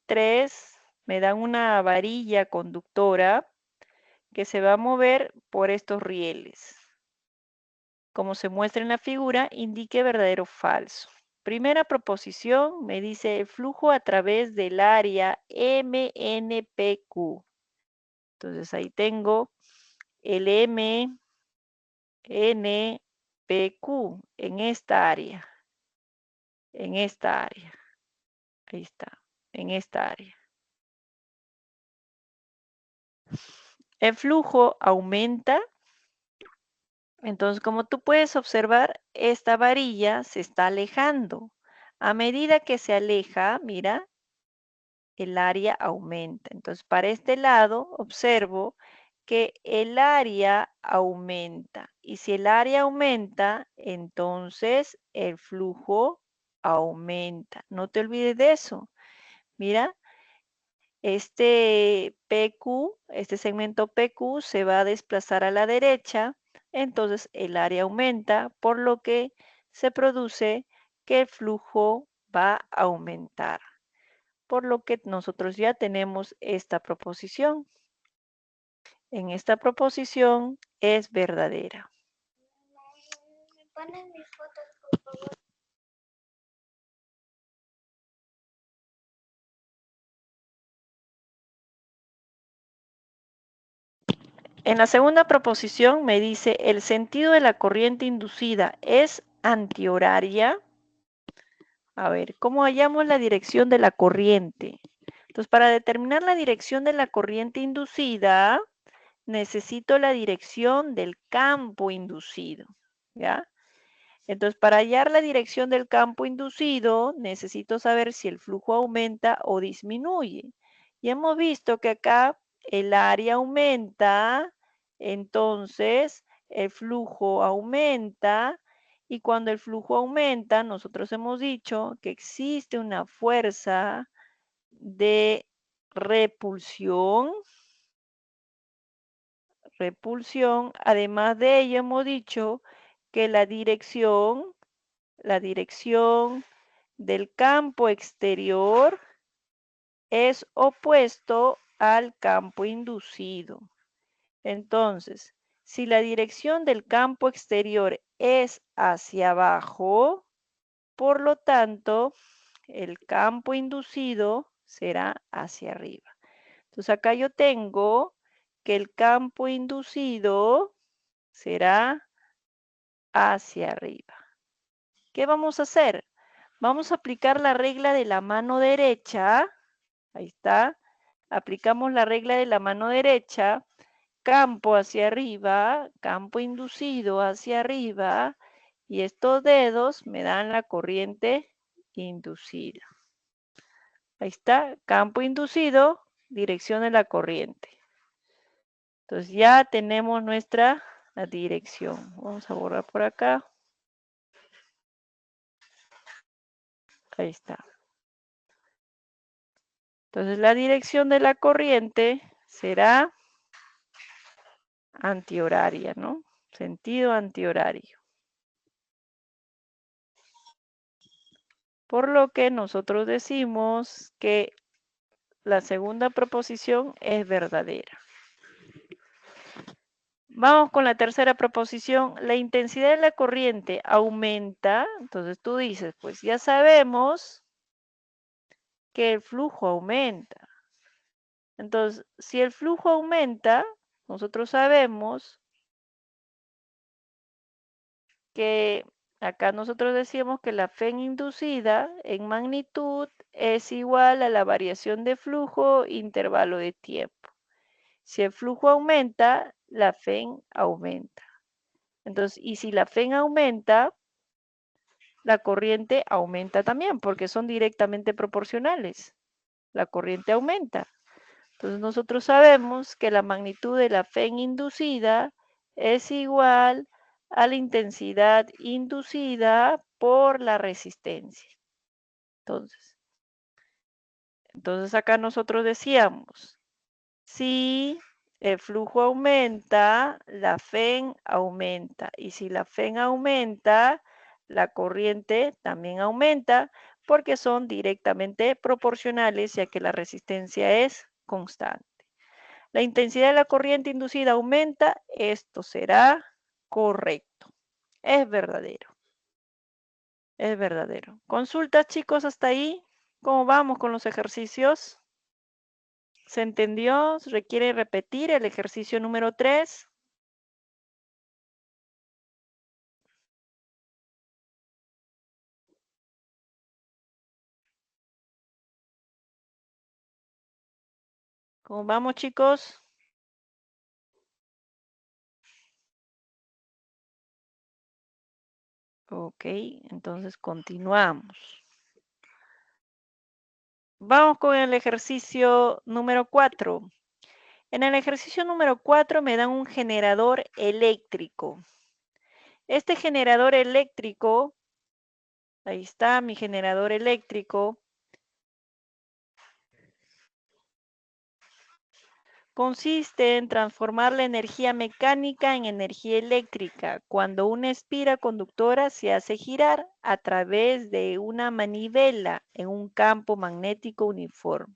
3 me dan una varilla conductora que se va a mover por estos rieles. Como se muestra en la figura, indique verdadero o falso. Primera proposición me dice el flujo a través del área MNPQ. Entonces ahí tengo el MNPQ en esta área. Ahí está, en esta área. El flujo aumenta. Entonces, como tú puedes observar, esta varilla se está alejando. A medida que se aleja, mira, el área aumenta. Entonces, para este lado, observo que el área aumenta. Y si el área aumenta, entonces el flujo aumenta. No te olvides de eso. Mira, este PQ, este segmento PQ se va a desplazar a la derecha, entonces el área aumenta, por lo que se produce que el flujo va a aumentar. Por lo que nosotros ya tenemos esta proposición. En esta proposición es verdadera. ¿Me ponen mis fotos, por favor? En la segunda proposición me dice el sentido de la corriente inducida es antihoraria. A ver, ¿cómo hallamos la dirección de la corriente? Entonces, para determinar la dirección de la corriente inducida, necesito la dirección del campo inducido, ¿ya? Entonces, para hallar la dirección del campo inducido, necesito saber si el flujo aumenta o disminuye. Y hemos visto que acá el área aumenta, entonces el flujo aumenta, y cuando el flujo aumenta, nosotros hemos dicho que existe una fuerza de repulsión. Además de ello, hemos dicho que la dirección del campo exterior es opuesto al campo inducido. Entonces, si la dirección del campo exterior es hacia abajo, por lo tanto, el campo inducido será hacia arriba. Entonces, acá yo tengo que el campo inducido será hacia arriba. ¿Qué vamos a hacer? Vamos a aplicar la regla de la mano derecha. Ahí está. Aplicamos la regla de la mano derecha. Campo hacia arriba, campo inducido hacia arriba. Y estos dedos me dan la corriente inducida. Ahí está, campo inducido dirección de la corriente. Entonces ya tenemos nuestra dirección. Vamos a borrar por acá. Ahí está. Entonces la dirección de la corriente será antihoraria, ¿no? Sentido antihorario. Por lo que nosotros decimos que la segunda proposición es verdadera. Vamos con la tercera proposición. La intensidad de la corriente aumenta. Entonces tú dices, pues ya sabemos que el flujo aumenta. Entonces, si el flujo aumenta, nosotros sabemos que acá nosotros decíamos que la FEN inducida en magnitud es igual a la variación de flujo intervalo de tiempo. Si el flujo aumenta, la FEN aumenta. Entonces, y si la FEN aumenta, la corriente aumenta también, porque son directamente proporcionales. La corriente aumenta. Entonces, nosotros sabemos que la magnitud de la FEN inducida es igual a la intensidad inducida por la resistencia. Entonces acá nosotros decíamos, si el flujo aumenta, la FEN aumenta. Y si la FEN aumenta, la corriente también aumenta porque son directamente proporcionales ya que la resistencia es constante. La intensidad de la corriente inducida aumenta, esto será correcto. Es verdadero. Es verdadero. ¿Consultas, chicos, hasta ahí? ¿Cómo vamos con los ejercicios? ¿Se entendió? ¿Requiere repetir el ejercicio número 3? ¿Cómo vamos, chicos? Ok, entonces continuamos. Vamos con el ejercicio número 4. En el ejercicio número 4 me dan un generador eléctrico. Este generador eléctrico, ahí está mi generador eléctrico, consiste en transformar la energía mecánica en energía eléctrica cuando una espira conductora se hace girar a través de una manivela en un campo magnético uniforme.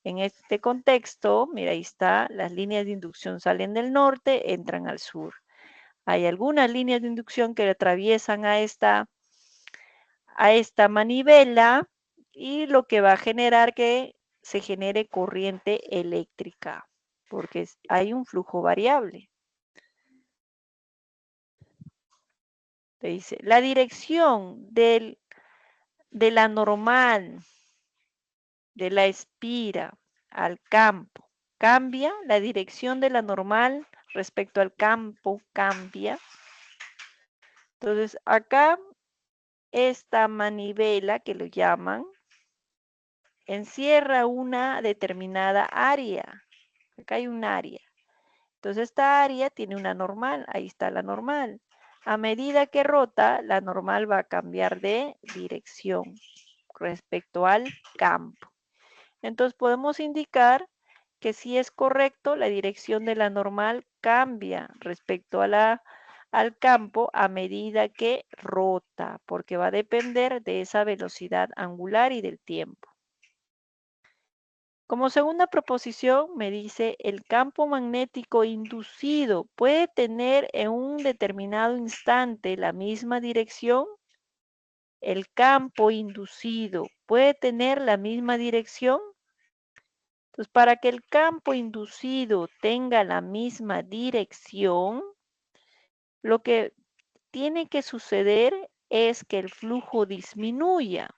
En este contexto, mira, ahí está, las líneas de inducción salen del norte, entran al sur. Hay algunas líneas de inducción que atraviesan a esta manivela y lo que va a generar que se genere corriente eléctrica, porque hay un flujo variable. Te dice, la dirección de la normal de la espira al campo cambia, la dirección de la normal respecto al campo cambia. Entonces, acá esta manivela que lo llaman encierra una determinada área. Acá hay un área. Entonces esta área tiene una normal, ahí está la normal. A medida que rota, la normal va a cambiar de dirección respecto al campo. Entonces podemos indicar que si es correcto, la dirección de la normal cambia respecto a al campo a medida que rota, porque va a depender de esa velocidad angular y del tiempo. Como segunda proposición me dice, el campo magnético inducido puede tener en un determinado instante la misma dirección. El campo inducido puede tener la misma dirección. Entonces, para que el campo inducido tenga la misma dirección, lo que tiene que suceder es que el flujo disminuya.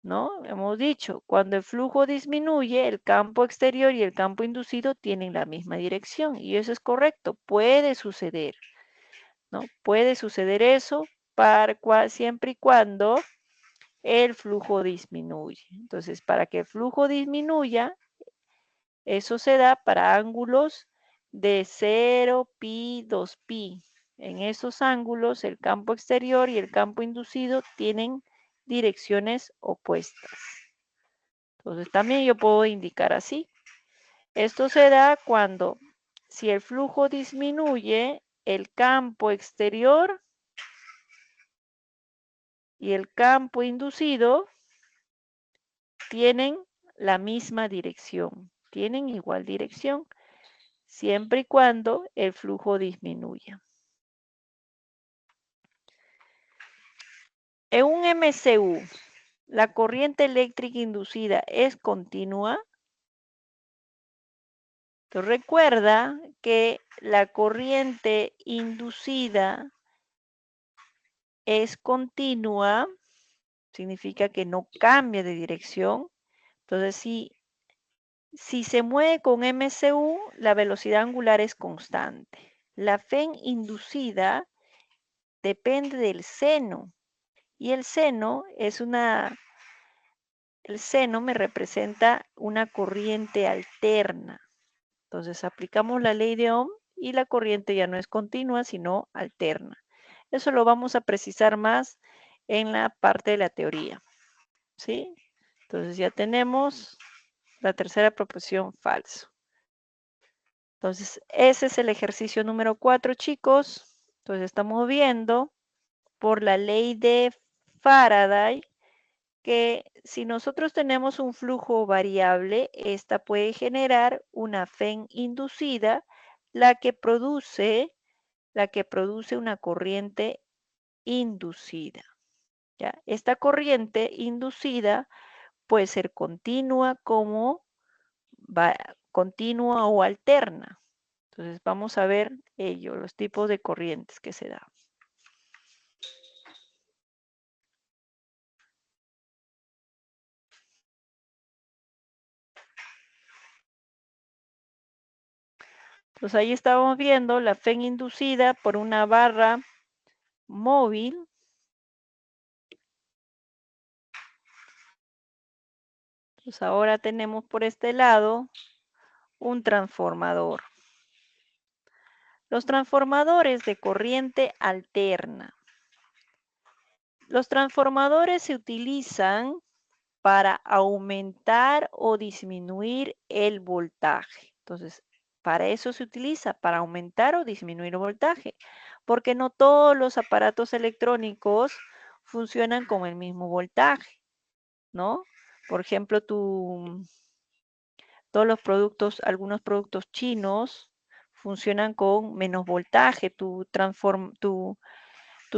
¿No? Hemos dicho, cuando el flujo disminuye, el campo exterior y el campo inducido tienen la misma dirección. Y eso es correcto, puede suceder, ¿no? Puede suceder eso siempre y cuando el flujo disminuye. Entonces, para que el flujo disminuya, Eso se da para ángulos de 0, pi, 2pi. En esos ángulos, el campo exterior y el campo inducido tienen direcciones opuestas. Entonces, también yo puedo indicar así. Esto se da cuando, si el flujo disminuye, el campo exterior y el campo inducido tienen la misma dirección, tienen igual dirección, siempre y cuando el flujo disminuya. En un MCU, ¿la corriente eléctrica inducida es continua? Entonces, recuerda que la corriente inducida es continua, significa que no cambia de dirección. Entonces, si se mueve con MCU, la velocidad angular es constante. La FEN inducida depende del seno. Y el seno me representa una corriente alterna. Entonces aplicamos la ley de Ohm y la corriente ya no es continua, sino alterna. Eso lo vamos a precisar más en la parte de la teoría. ¿Sí? Entonces ya tenemos la tercera proposición falso. Entonces, ese es el ejercicio número 4, chicos. Entonces, estamos viendo por la ley de Faraday que si nosotros tenemos un flujo variable, esta puede generar una FEN inducida, la que produce una corriente inducida. ¿Ya? Esta corriente inducida puede ser continua continua o alterna. Entonces vamos a ver los tipos de corrientes que se dan. Entonces ahí estamos viendo la FEN inducida por una barra móvil. Entonces ahora tenemos por este lado un transformador. Los transformadores de corriente alterna. Los transformadores se utilizan para aumentar o disminuir el voltaje. Entonces, para eso se utiliza, para aumentar o disminuir el voltaje, porque no todos los aparatos electrónicos funcionan con el mismo voltaje, ¿no? Por ejemplo, todos los productos, algunos productos chinos funcionan con menos voltaje. Tu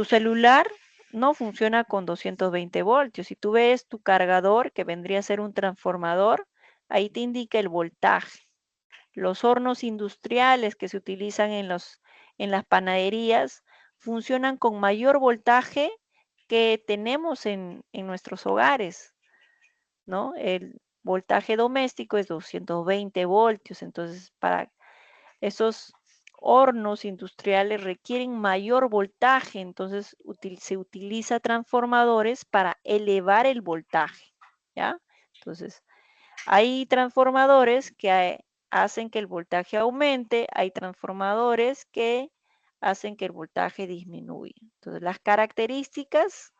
celular no funciona con 220 voltios. Si tú ves tu cargador, que vendría a ser un transformador, ahí te indica el voltaje. Los hornos industriales que se utilizan en las panaderías funcionan con mayor voltaje que tenemos en nuestros hogares, ¿no? El voltaje doméstico es 220 voltios, entonces para esos hornos industriales requieren mayor voltaje, entonces se utiliza transformadores para elevar el voltaje, ¿ya? Entonces, hay transformadores que hacen que el voltaje aumente, hay transformadores que hacen que el voltaje disminuya. Entonces, las características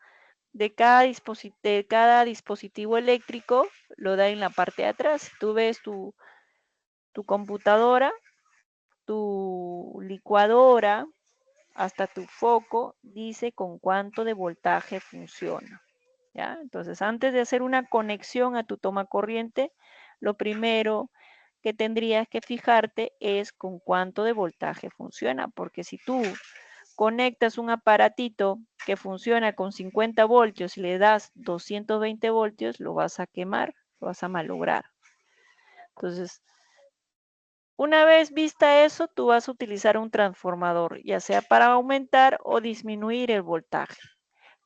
de cada dispositivo eléctrico lo da en la parte de atrás. Si tú ves tu computadora, tu licuadora, hasta tu foco, dice con cuánto de voltaje funciona. ¿Ya? Entonces, antes de hacer una conexión a tu toma corriente, lo primero que tendrías que fijarte es con cuánto de voltaje funciona, porque si tú conectas un aparatito que funciona con 50 voltios y le das 220 voltios, lo vas a quemar, lo vas a malograr. Entonces, una vez vista eso, tú vas a utilizar un transformador, ya sea para aumentar o disminuir el voltaje.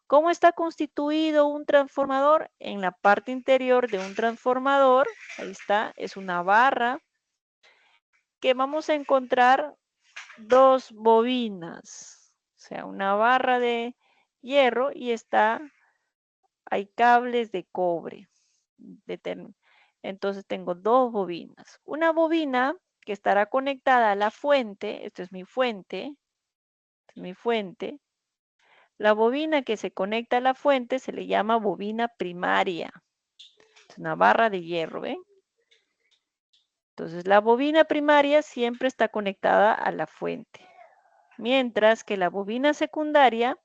¿Cómo está constituido un transformador? En la parte interior de un transformador, ahí está, es una barra que vamos a encontrar dos bobinas, o sea, una barra de hierro y hay cables de cobre. Entonces tengo dos bobinas. Una bobina que estará conectada a la fuente, esto es mi fuente, La bobina que se conecta a la fuente se le llama bobina primaria. Es una barra de hierro, ¿ven? Entonces la bobina primaria siempre está conectada a la fuente, mientras que la bobina secundaria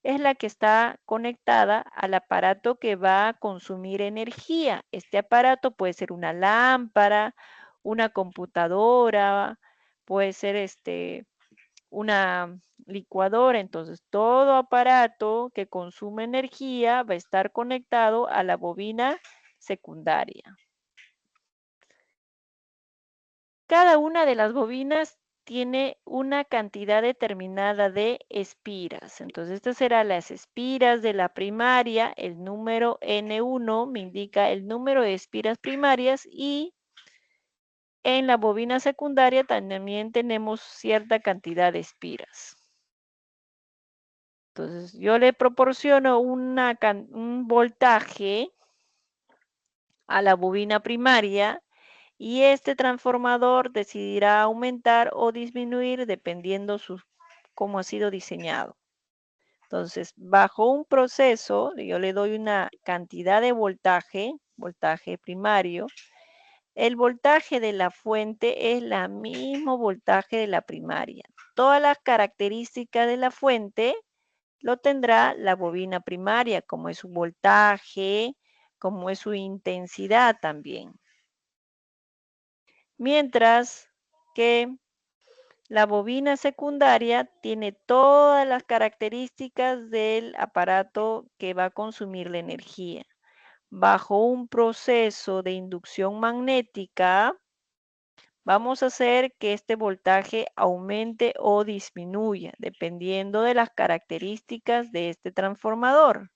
es la que está conectada al aparato que va a consumir energía. Este aparato puede ser una lámpara, una computadora, puede ser una licuadora. Entonces, todo aparato que consume energía va a estar conectado a la bobina secundaria. Cada una de las bobinas tiene una cantidad determinada de espiras. Entonces, estas serán las espiras de la primaria. El número N1 me indica el número de espiras primarias y en la bobina secundaria también tenemos cierta cantidad de espiras. Entonces, yo le proporciono un voltaje a la bobina primaria y este transformador decidirá aumentar o disminuir dependiendo cómo ha sido diseñado. Entonces, bajo un proceso, yo le doy una cantidad de voltaje primario. El voltaje de la fuente es el mismo voltaje de la primaria. Todas las características de la fuente lo tendrá la bobina primaria, como es su voltaje, como es su intensidad también. Mientras que la bobina secundaria tiene todas las características del aparato que va a consumir la energía. Bajo un proceso de inducción magnética, vamos a hacer que este voltaje aumente o disminuya, dependiendo de las características de este transformador.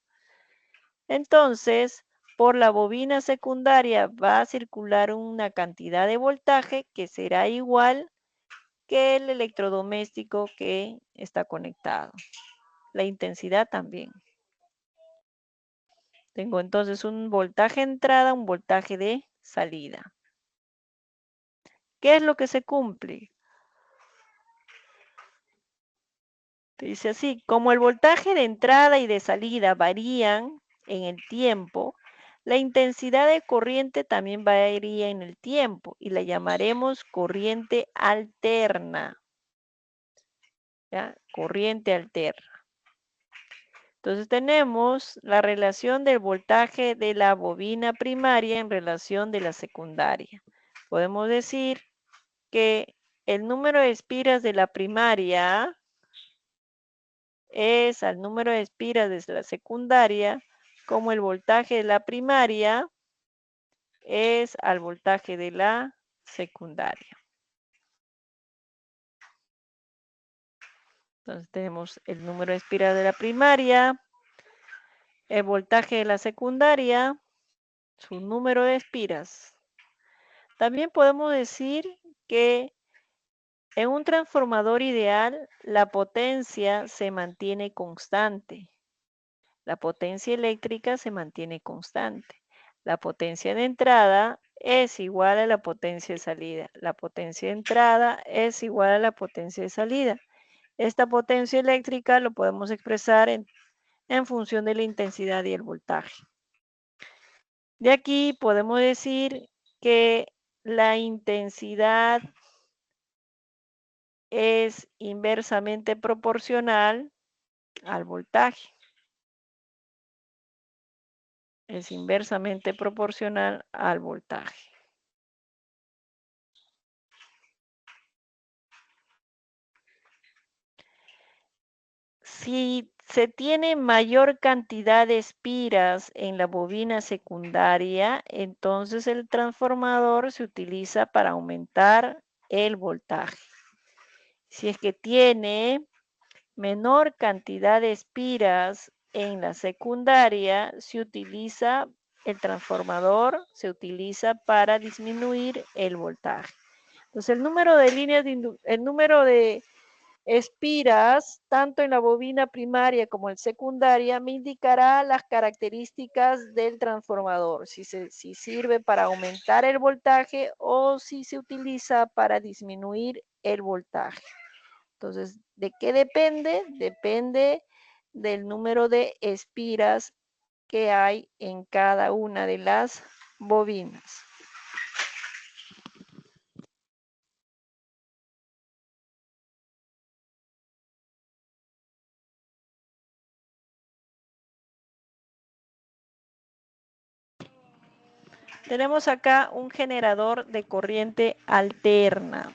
Entonces, por la bobina secundaria va a circular una cantidad de voltaje que será igual que el electrodoméstico que está conectado. La intensidad también. Tengo entonces un voltaje de entrada, un voltaje de salida. ¿Qué es lo que se cumple? Dice así, como el voltaje de entrada y de salida varían en el tiempo, la intensidad de corriente también varía en el tiempo y la llamaremos corriente alterna. ¿Ya? Corriente alterna. Entonces tenemos la relación del voltaje de la bobina primaria en relación de la secundaria. Podemos decir que el número de espiras de la primaria es al número de espiras de la secundaria, como el voltaje de la primaria es al voltaje de la secundaria. Entonces tenemos el número de espiras de la primaria, el voltaje de la secundaria, su número de espiras. También podemos decir que en un transformador ideal la potencia se mantiene constante. La potencia eléctrica se mantiene constante. La potencia de entrada es igual a la potencia de salida. La potencia de entrada es igual a la potencia de salida. Esta potencia eléctrica lo podemos expresar en función de la intensidad y el voltaje. De aquí podemos decir que la intensidad es inversamente proporcional al voltaje. Es inversamente proporcional al voltaje. Si se tiene mayor cantidad de espiras en la bobina secundaria, entonces el transformador se utiliza para aumentar el voltaje. Si es que tiene menor cantidad de espiras en la secundaria, el transformador se utiliza para disminuir el voltaje. Entonces el número de líneas el número de espiras, tanto en la bobina primaria como en secundaria, me indicará las características del transformador, si sirve para aumentar el voltaje o si se utiliza para disminuir el voltaje. Entonces, ¿de qué depende? Depende del número de espiras que hay en cada una de las bobinas. Tenemos acá un generador de corriente alterna.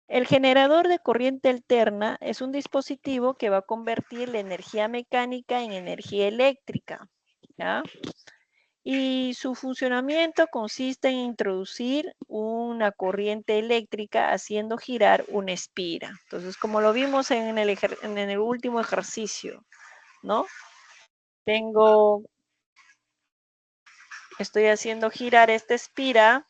El generador de corriente alterna es un dispositivo que va a convertir la energía mecánica en energía eléctrica, ¿ya? Y su funcionamiento consiste en introducir una corriente eléctrica haciendo girar una espira. Entonces, como lo vimos en el último ejercicio, ¿no? Estoy haciendo girar esta espira.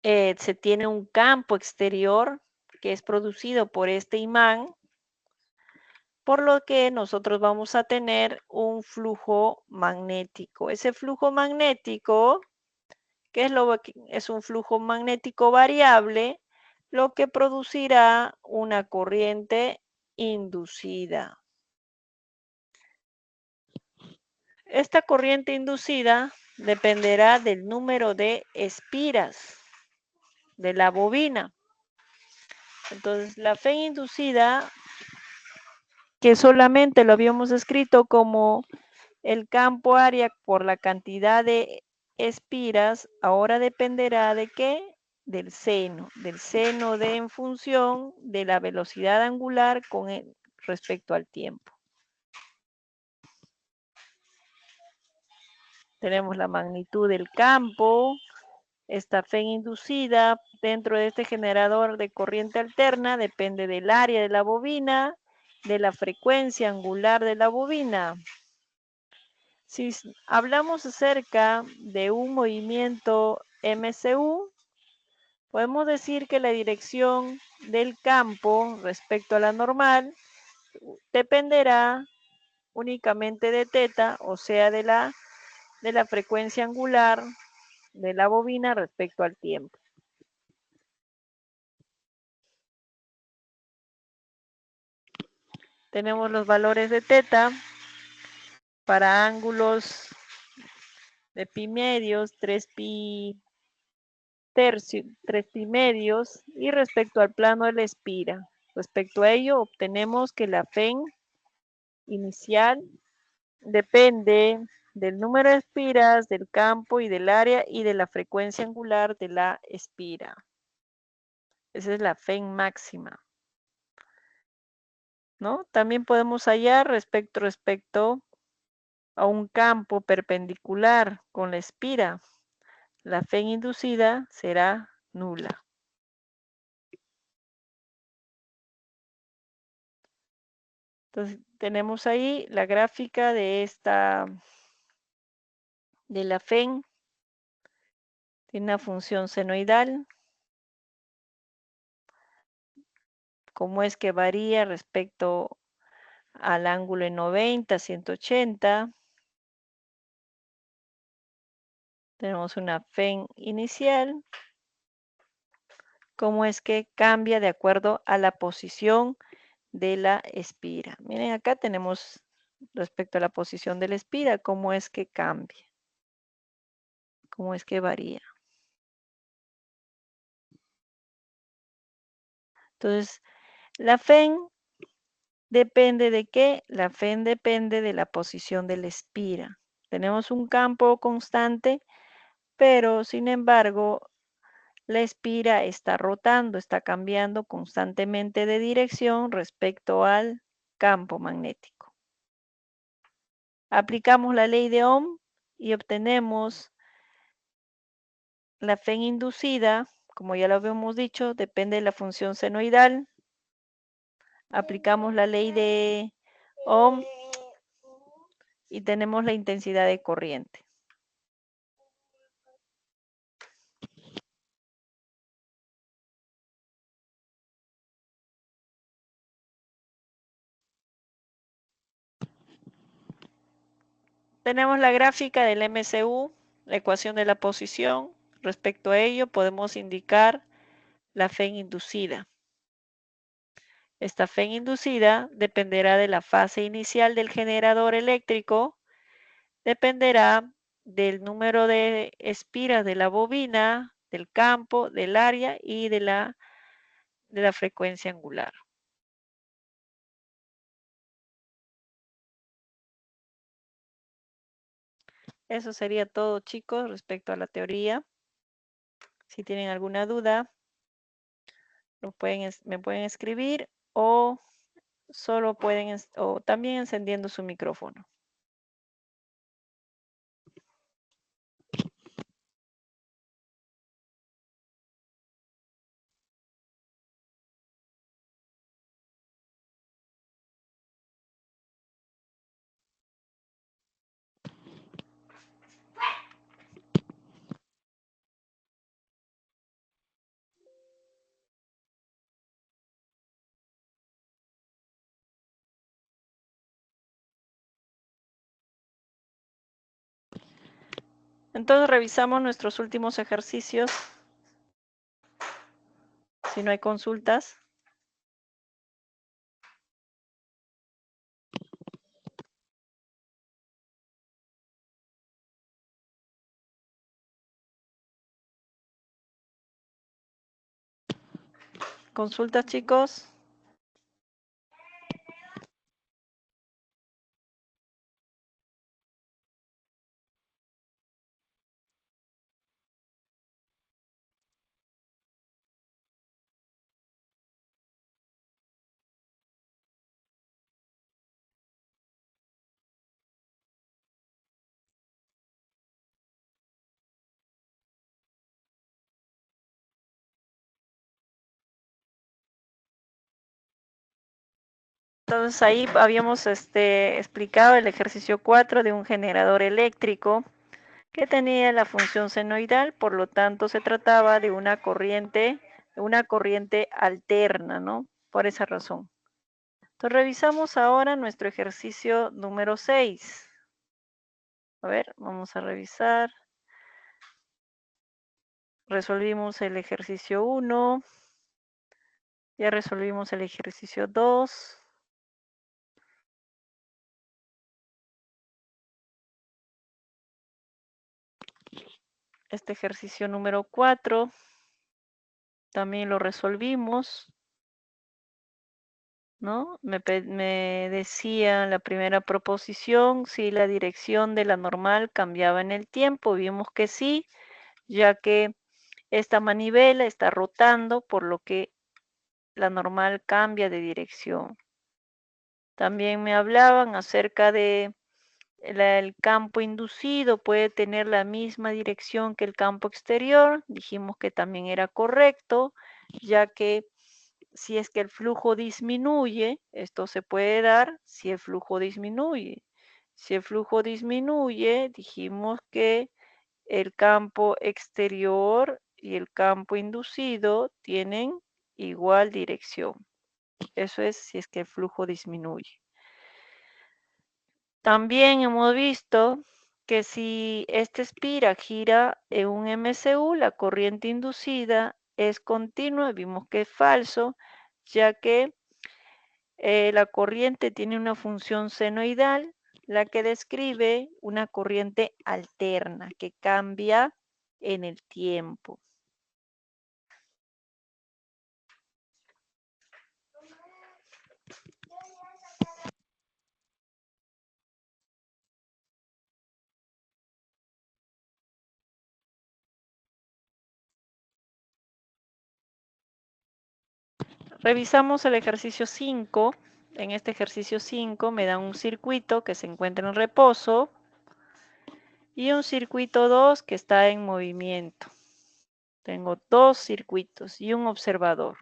Se tiene un campo exterior que es producido por este imán, por lo que nosotros vamos a tener un flujo magnético. Ese flujo magnético, que es un flujo magnético variable, lo que producirá una corriente inducida. Esta corriente inducida dependerá del número de espiras de la bobina. Entonces, la fe inducida, que solamente lo habíamos escrito como el campo área por la cantidad de espiras, ahora dependerá de qué? Del seno de en función de la velocidad angular respecto al tiempo. Tenemos la magnitud del campo, esta fe inducida dentro de este generador de corriente alterna depende del área de la bobina, de la frecuencia angular de la bobina. Si hablamos acerca de un movimiento MCU, podemos decir que la dirección del campo respecto a la normal dependerá únicamente de teta, o sea, de la frecuencia angular de la bobina respecto al tiempo. Tenemos los valores de teta para ángulos de pi medios, 3 pi tercios, 3 pi medios, y respecto al plano de la espira. Respecto a ello, obtenemos que la FEN inicial depende del número de espiras, del campo y del área y de la frecuencia angular de la espira. Esa es la FEN máxima, ¿no? También podemos hallar respecto a un campo perpendicular con la espira. La FEN inducida será nula. Entonces, tenemos ahí la gráfica de la FEN. Tiene una función senoidal. Cómo es que varía respecto al ángulo en 90, 180. Tenemos una FEN inicial. Cómo es que cambia de acuerdo a la posición de la espira. Miren, acá tenemos respecto a la posición de la espira, cómo es que cambia, cómo es que varía. Entonces, la FEN depende de qué? La FEN depende de la posición de la espira. Tenemos un campo constante, pero sin embargo, la espira está rotando, está cambiando constantemente de dirección respecto al campo magnético. Aplicamos la ley de Ohm y obtenemos la FEN inducida, como ya lo habíamos dicho, depende de la función senoidal. Aplicamos la ley de Ohm y tenemos la intensidad de corriente. Tenemos la gráfica del MCU, la ecuación de la posición. Respecto a ello, podemos indicar la fe inducida. Esta fe inducida dependerá de la fase inicial del generador eléctrico, dependerá del número de espiras de la bobina, del campo, del área y de la frecuencia angular. Eso sería todo, chicos, respecto a la teoría. Si tienen alguna duda, me pueden escribir o solo pueden, o también encendiendo su micrófono. Entonces revisamos nuestros últimos ejercicios. Si no hay consultas. ¿Consultas, chicos? Entonces ahí habíamos explicado el ejercicio 4 de un generador eléctrico que tenía la función senoidal, por lo tanto se trataba de una corriente alterna, ¿no? Por esa razón. Entonces revisamos ahora nuestro ejercicio número 6. A ver, vamos a revisar. Resolvimos el ejercicio 1. Ya resolvimos el ejercicio 2. Este ejercicio número 4 también lo resolvimos, ¿no? Me decía la primera proposición si la dirección de la normal cambiaba en el tiempo. Vimos que sí, ya que esta manivela está rotando, por lo que la normal cambia de dirección. También me hablaban acerca de el campo inducido, puede tener la misma dirección que el campo exterior. Dijimos que también era correcto, ya que si es que el flujo disminuye, esto se puede dar si el flujo disminuye. Si el flujo disminuye, dijimos que el campo exterior y el campo inducido tienen igual dirección. Eso es si es que el flujo disminuye. También hemos visto que si esta espira gira en un MCU, la corriente inducida es continua. Vimos que es falso, ya que la corriente tiene una función senoidal, la que describe una corriente alterna que cambia en el tiempo. Revisamos el ejercicio 5. En este ejercicio 5 me dan un circuito que se encuentra en reposo y un circuito 2 que está en movimiento. Tengo dos circuitos y un observador.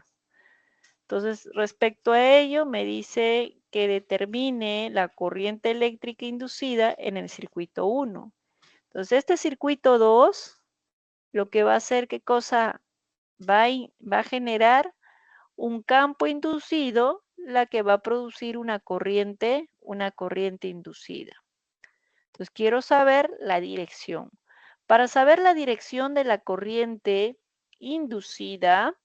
Entonces, respecto a ello, me dice que determine la corriente eléctrica inducida en el circuito 1. Entonces, este circuito 2, lo que va a hacer, ¿qué cosa? Va a generar un campo inducido, la que va a producir una corriente inducida. Entonces, quiero saber la dirección. Para saber la dirección de la corriente inducida,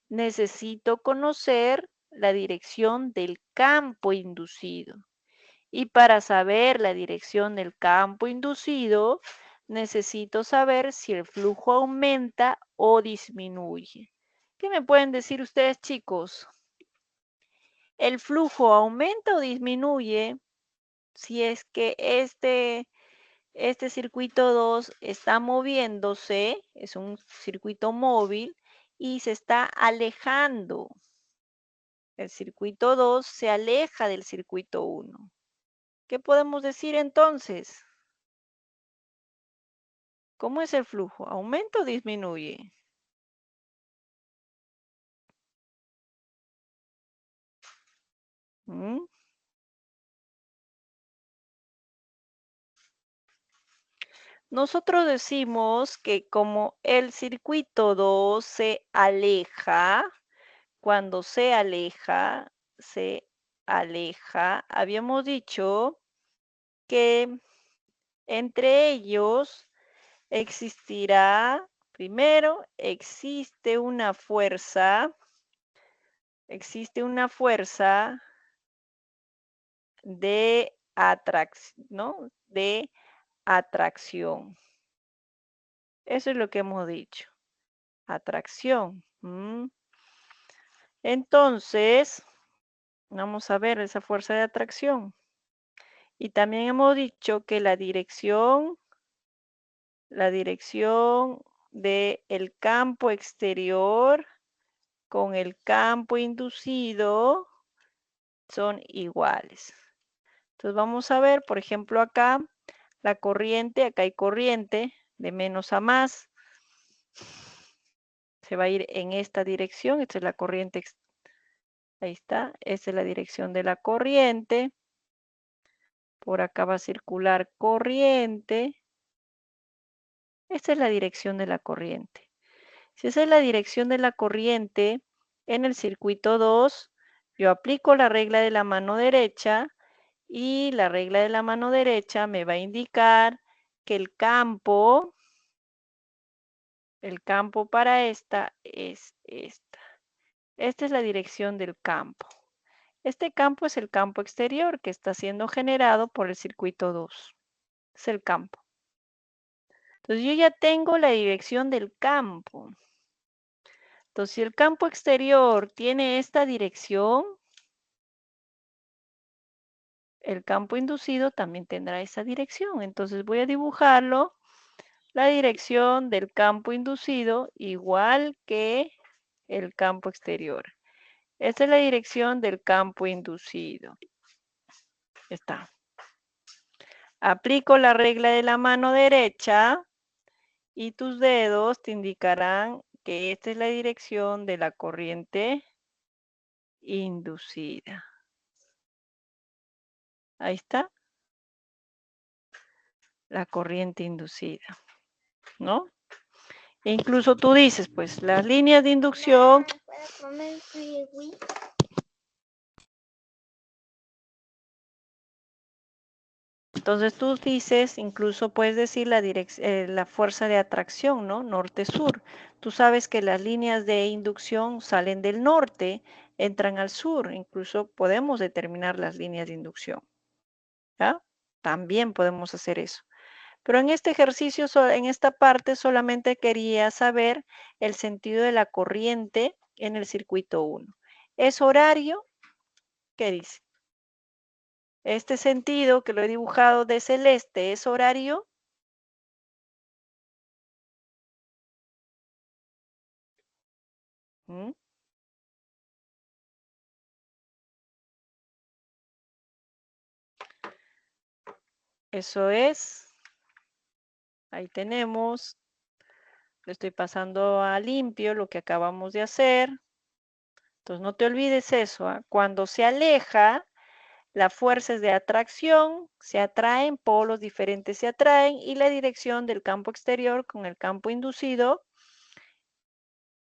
necesito conocer la dirección del campo inducido. Y para saber la dirección del campo inducido, necesito saber si el flujo aumenta o disminuye. ¿Qué me pueden decir ustedes, chicos? ¿El flujo aumenta o disminuye si es que este circuito 2 está moviéndose, es un circuito móvil, y se está alejando? El circuito 2 se aleja del circuito 1. ¿Qué podemos decir entonces? ¿Cómo es el flujo? ¿Aumenta o disminuye? ¿Mm? Nosotros decimos que como el circuito 2 se aleja, cuando se aleja, habíamos dicho que entre ellos existirá, primero, existe una fuerza de atracción, ¿no? De atracción. Eso es lo que hemos dicho. Atracción. Entonces, vamos a ver esa fuerza de atracción. Y también hemos dicho que la dirección del campo exterior con el campo inducido son iguales. Entonces vamos a ver, por ejemplo, acá la corriente, acá hay corriente de menos a más. Se va a ir en esta dirección, esta es la corriente, ahí está, esta es la dirección de la corriente. Por acá va a circular corriente. Esta es la dirección de la corriente. Si esa es la dirección de la corriente en el circuito 2, yo aplico la regla de la mano derecha y la regla de la mano derecha me va a indicar que el campo para esta es esta. Esta es la dirección del campo. Este campo es el campo exterior que está siendo generado por el circuito 2. Es el campo. Entonces yo ya tengo la dirección del campo. Entonces, si el campo exterior tiene esta dirección, el campo inducido también tendrá esa dirección. Entonces voy a dibujarlo, la dirección del campo inducido igual que el campo exterior. Esta es la dirección del campo inducido. Está. Aplico la regla de la mano derecha y tus dedos te indicarán que esta es la dirección de la corriente inducida. Ahí está. La corriente inducida, ¿no? E incluso tú dices, pues, las líneas de inducción. Entonces tú dices, incluso puedes decir la fuerza de atracción, ¿no? Norte-sur. Tú sabes que las líneas de inducción salen del norte, entran al sur. Incluso podemos determinar las líneas de inducción. ¿Ya? También podemos hacer eso. Pero en este ejercicio, en esta parte, solamente quería saber el sentido de la corriente en el circuito 1. ¿Es horario? ¿Qué dice? Este sentido que lo he dibujado de celeste, ¿es horario? ¿Mm? Eso es. Ahí tenemos. Le estoy pasando a limpio lo que acabamos de hacer. Entonces no te olvides eso. Cuando se aleja, las fuerzas de atracción se atraen, polos diferentes se atraen y la dirección del campo exterior con el campo inducido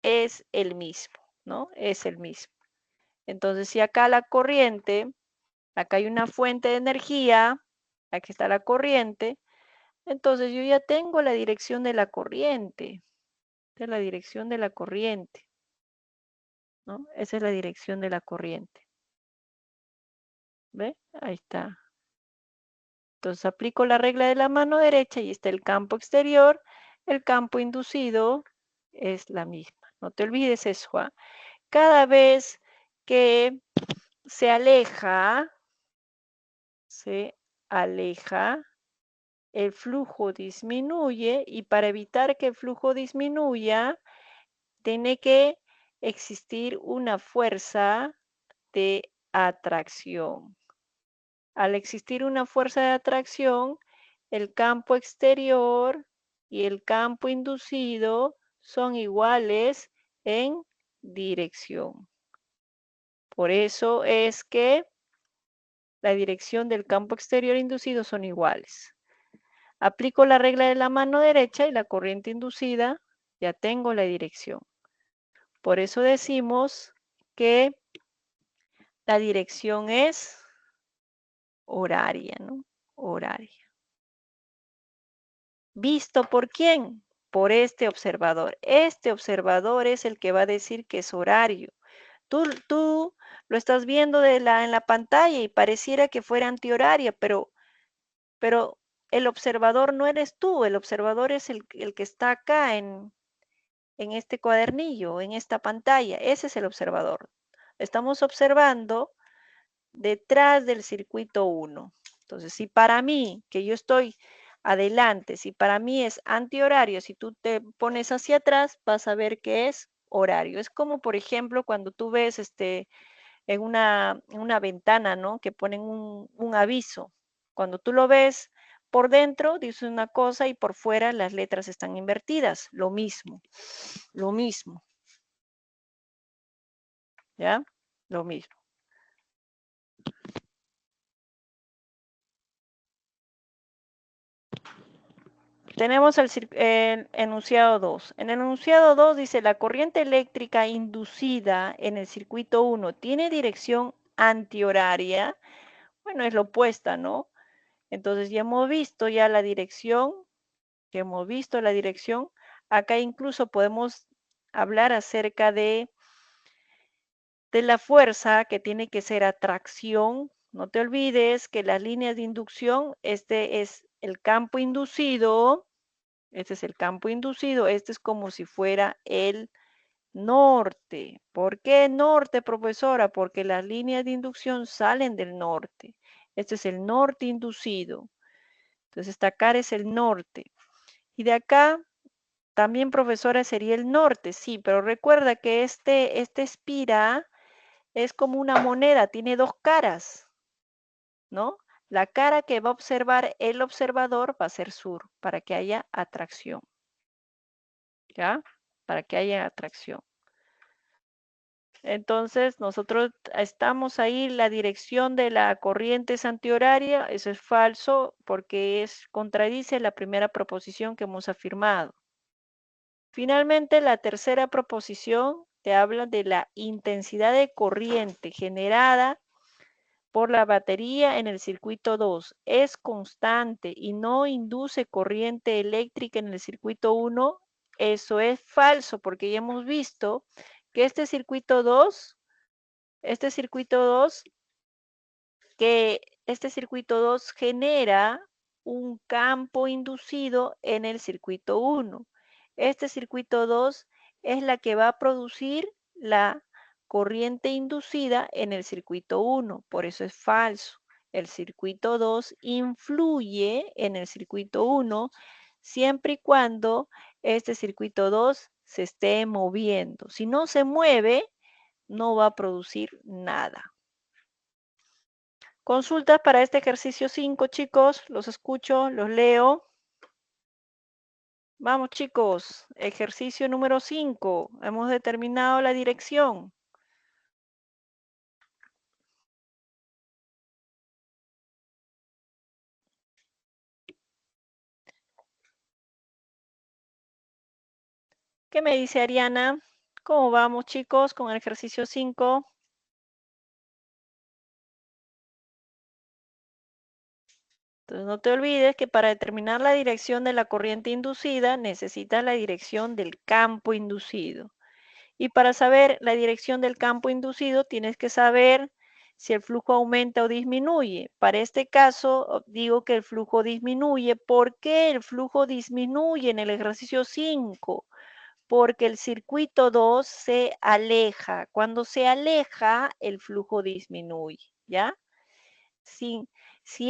es el mismo, ¿no? Es el mismo. Entonces, si acá la corriente, acá hay una fuente de energía, aquí está la corriente. Entonces yo ya tengo la dirección de la corriente. Esta es la dirección de la corriente, ¿no? Esa es la dirección de la corriente. ¿Ve? Ahí está. Entonces aplico la regla de la mano derecha y está el campo exterior. El campo inducido es la misma. No te olvides eso, ¿ah? Cada vez que se aleja, el flujo disminuye y para evitar que el flujo disminuya, tiene que existir una fuerza de atracción. Al existir una fuerza de atracción, el campo exterior y el campo inducido son iguales en dirección. Por eso es que la dirección del campo exterior inducido son iguales. Aplico la regla de la mano derecha y la corriente inducida, ya tengo la dirección. Por eso decimos que la dirección es horaria, ¿no? Horaria. ¿Visto por quién? Por este observador. Este observador es el que va a decir que es horario. Tú lo estás viendo en la pantalla y pareciera que fuera antihoraria, pero el observador no eres tú, el observador es el que está acá en este cuadernillo, en esta pantalla. Ese es el observador. Estamos observando detrás del circuito 1. Entonces, si para mí, que yo estoy adelante, si para mí es antihorario, si tú te pones hacia atrás, vas a ver que es horario. Es como, por ejemplo, cuando tú ves en una ventana, ¿no? Que ponen un aviso. Cuando tú lo ves por dentro, dice una cosa y por fuera las letras están invertidas. Lo mismo, lo mismo. ¿Ya? Lo mismo. Tenemos el enunciado 2. En el enunciado 2 dice, la corriente eléctrica inducida en el circuito 1 tiene dirección antihoraria. Bueno, es la opuesta, ¿no? Entonces ya hemos visto ya la dirección, que hemos visto la dirección. Acá incluso podemos hablar acerca de la fuerza que tiene que ser atracción. No te olvides que las líneas de inducción, este es el campo inducido. Este es el campo inducido, este es como si fuera el norte. ¿Por qué norte, profesora? Porque las líneas de inducción salen del norte. Este es el norte inducido. Entonces, esta cara es el norte. Y de acá, también, profesora, sería el norte, sí, pero recuerda que este espira es como una moneda, tiene dos caras, ¿no? La cara que va a observar el observador va a ser sur, para que haya atracción. ¿Ya? Para que haya atracción. Entonces, nosotros estamos ahí, la dirección de la corriente es antihoraria, eso es falso porque contradice la primera proposición que hemos afirmado. Finalmente, la tercera proposición te habla de la intensidad de corriente generada por la batería en el circuito 2. Es constante y no induce corriente eléctrica en el circuito 1. Eso es falso porque ya hemos visto que este circuito 2 genera un campo inducido en el circuito 1. Este circuito 2 es la que va a producir la corriente inducida en el circuito 1, por eso es falso. El circuito 2 influye en el circuito 1 siempre y cuando este circuito 2 se esté moviendo. Si no se mueve, no va a producir nada. Consultas para este ejercicio 5, chicos. Los escucho, los leo. Vamos, chicos. Ejercicio número 5. Hemos determinado la dirección. ¿Qué me dice Ariana? ¿Cómo vamos, chicos, con el ejercicio 5? Entonces no te olvides que para determinar la dirección de la corriente inducida necesitas la dirección del campo inducido. Y para saber la dirección del campo inducido tienes que saber si el flujo aumenta o disminuye. Para este caso digo que el flujo disminuye. ¿Por qué el flujo disminuye en el ejercicio 5? Porque el circuito 2 se aleja. Cuando se aleja, el flujo disminuye, ¿ya? Si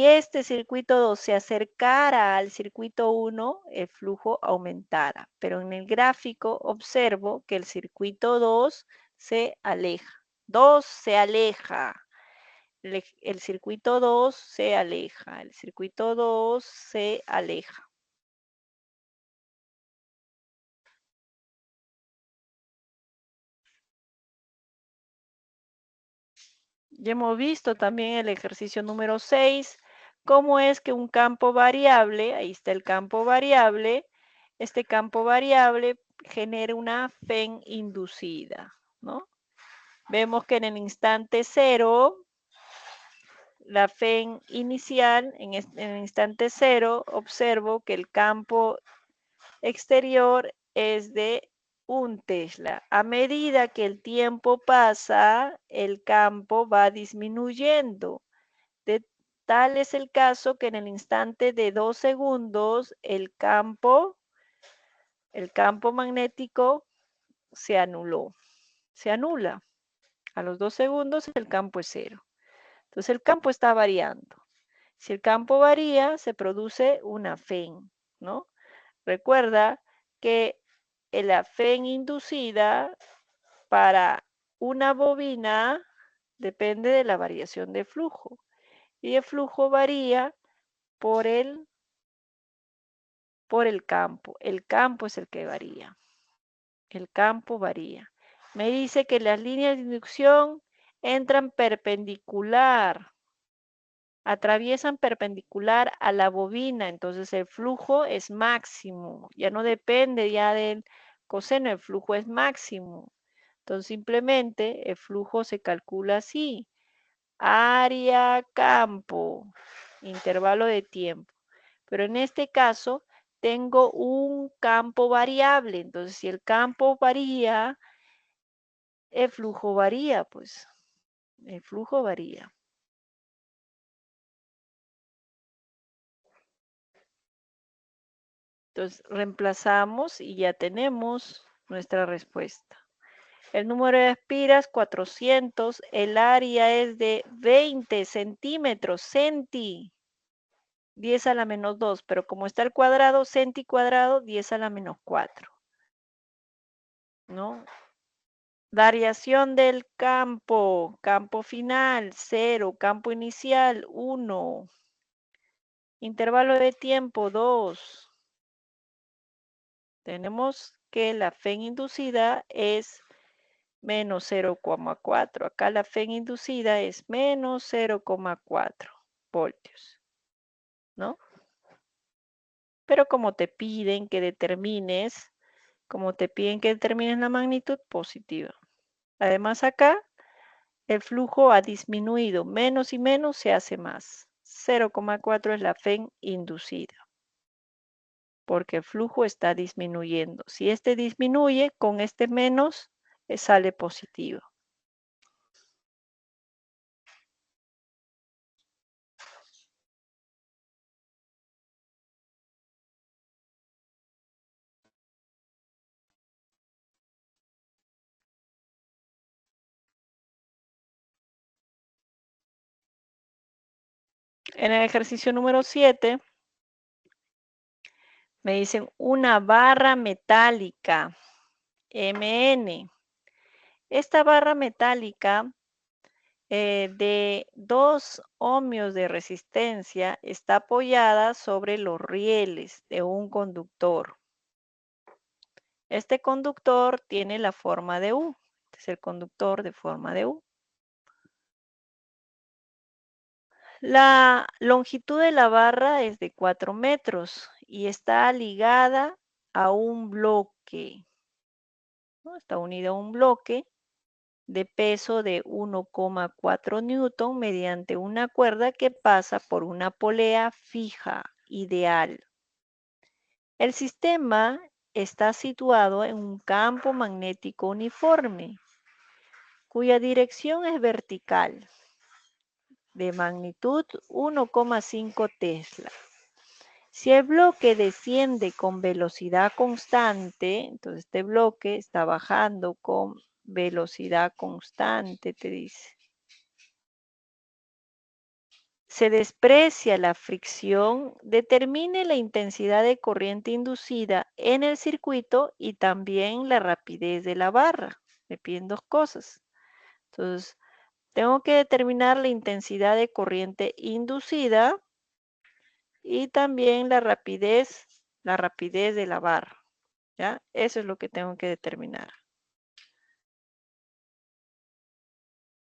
este circuito 2 se acercara al circuito 1, el flujo aumentara. Pero en el gráfico observo que el circuito 2 se aleja. 2 se aleja. El circuito 2 se aleja. El circuito 2 se aleja. Ya hemos visto también el ejercicio número 6, cómo es que un campo variable, ahí está el campo variable, este campo variable genera una FEN inducida, ¿no? Vemos que en el instante 0, la FEN inicial, en el instante 0, observo que el campo exterior es de 1 Tesla. A medida que el tiempo pasa, el campo va disminuyendo. Tal es el caso que en el instante de 2 segundos el campo magnético se anuló. Se anula. A los 2 segundos el campo es 0. Entonces el campo está variando. Si el campo varía, se produce una FEN, ¿no? Recuerda que la FEN inducida para una bobina depende de la variación de flujo. Y el flujo varía por el campo. El campo es el que varía. El campo varía. Me dice que las líneas de inducción entran perpendicular, atraviesan perpendicular a la bobina, entonces el flujo es máximo, ya no depende ya del coseno, el flujo es máximo. Entonces simplemente el flujo se calcula así, área campo, intervalo de tiempo. Pero en este caso tengo un campo variable, entonces si el campo varía, el flujo varía, pues, el flujo varía. Entonces reemplazamos y ya tenemos nuestra respuesta. El número de espiras 400, el área es de 20 centímetros, 10 a la menos 2, pero como está el cuadrado, centi cuadrado, 10 a la menos 4, ¿no? Variación del campo, campo final, 0, campo inicial, 1, intervalo de tiempo, 2. Tenemos que la FEN inducida es menos 0,4. Acá la FEN inducida es menos 0,4 voltios, ¿no? Pero como te piden que determines la magnitud positiva. Además acá el flujo ha disminuido, menos y menos se hace más. 0,4 es la FEN inducida, porque el flujo está disminuyendo. Si este disminuye, con este menos sale positivo. En el ejercicio número 7, me dicen una barra metálica, MN. Esta barra metálica de 2 ohmios de resistencia está apoyada sobre los rieles de un conductor. Este conductor tiene la forma de U. Este es el conductor de forma de U. La longitud de la barra es de 4 metros y está ligada a un bloque, ¿no? Está unida a un bloque de peso de 1,4 newton mediante una cuerda que pasa por una polea fija, ideal. El sistema está situado en un campo magnético uniforme, cuya dirección es vertical, de magnitud 1,5 Tesla. Si el bloque desciende con velocidad constante, entonces este bloque está bajando con velocidad constante, te dice. Se desprecia la fricción, determine la intensidad de corriente inducida en el circuito y también la rapidez de la barra. Me piden dos cosas. Entonces, tengo que determinar la intensidad de corriente inducida y también la rapidez de la barra. ¿Ya? Eso es lo que tengo que determinar.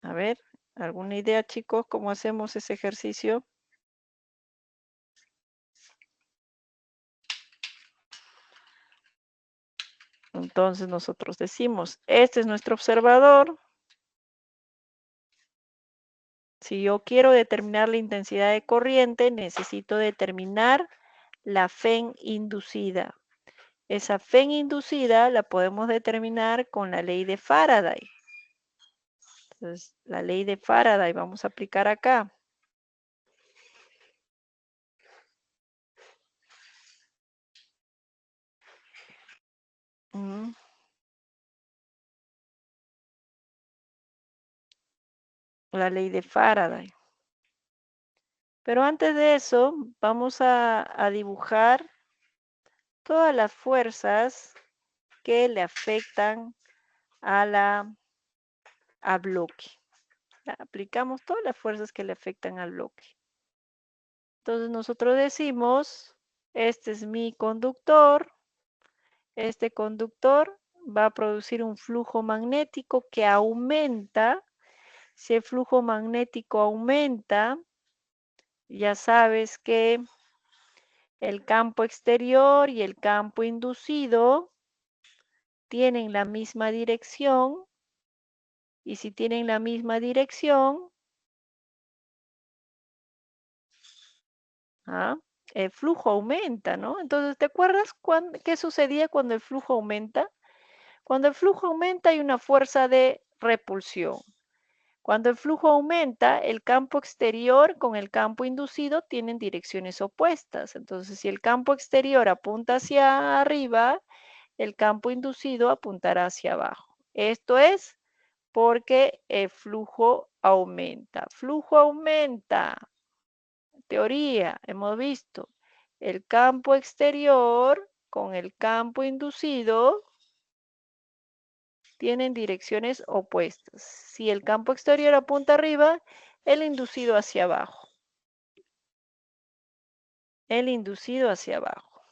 A ver, ¿alguna idea, chicos, cómo hacemos ese ejercicio? Entonces nosotros decimos, este es nuestro observador. Si yo quiero determinar la intensidad de corriente, necesito determinar la FEN inducida. Esa FEN inducida la podemos determinar con la ley de Faraday. Entonces, la ley de Faraday vamos a aplicar acá. La ley de Faraday. Pero antes de eso, vamos a dibujar todas las fuerzas que le afectan al bloque. Aplicamos todas las fuerzas que le afectan al bloque. Entonces nosotros decimos, este es mi conductor, este conductor va a producir un flujo magnético que aumenta. Si el flujo magnético aumenta, ya sabes que el campo exterior y el campo inducido tienen la misma dirección, y si tienen la misma dirección, el flujo aumenta, ¿no? Entonces, ¿te acuerdas qué sucedía cuando el flujo aumenta? Cuando el flujo aumenta hay una fuerza de repulsión. Cuando el flujo aumenta, el campo exterior con el campo inducido tienen direcciones opuestas. Entonces, si el campo exterior apunta hacia arriba, el campo inducido apuntará hacia abajo. Esto es porque el flujo aumenta. Flujo aumenta. Teoría, hemos visto el campo exterior con el campo inducido tienen direcciones opuestas. Si el campo exterior apunta arriba, el inducido hacia abajo. El inducido hacia abajo.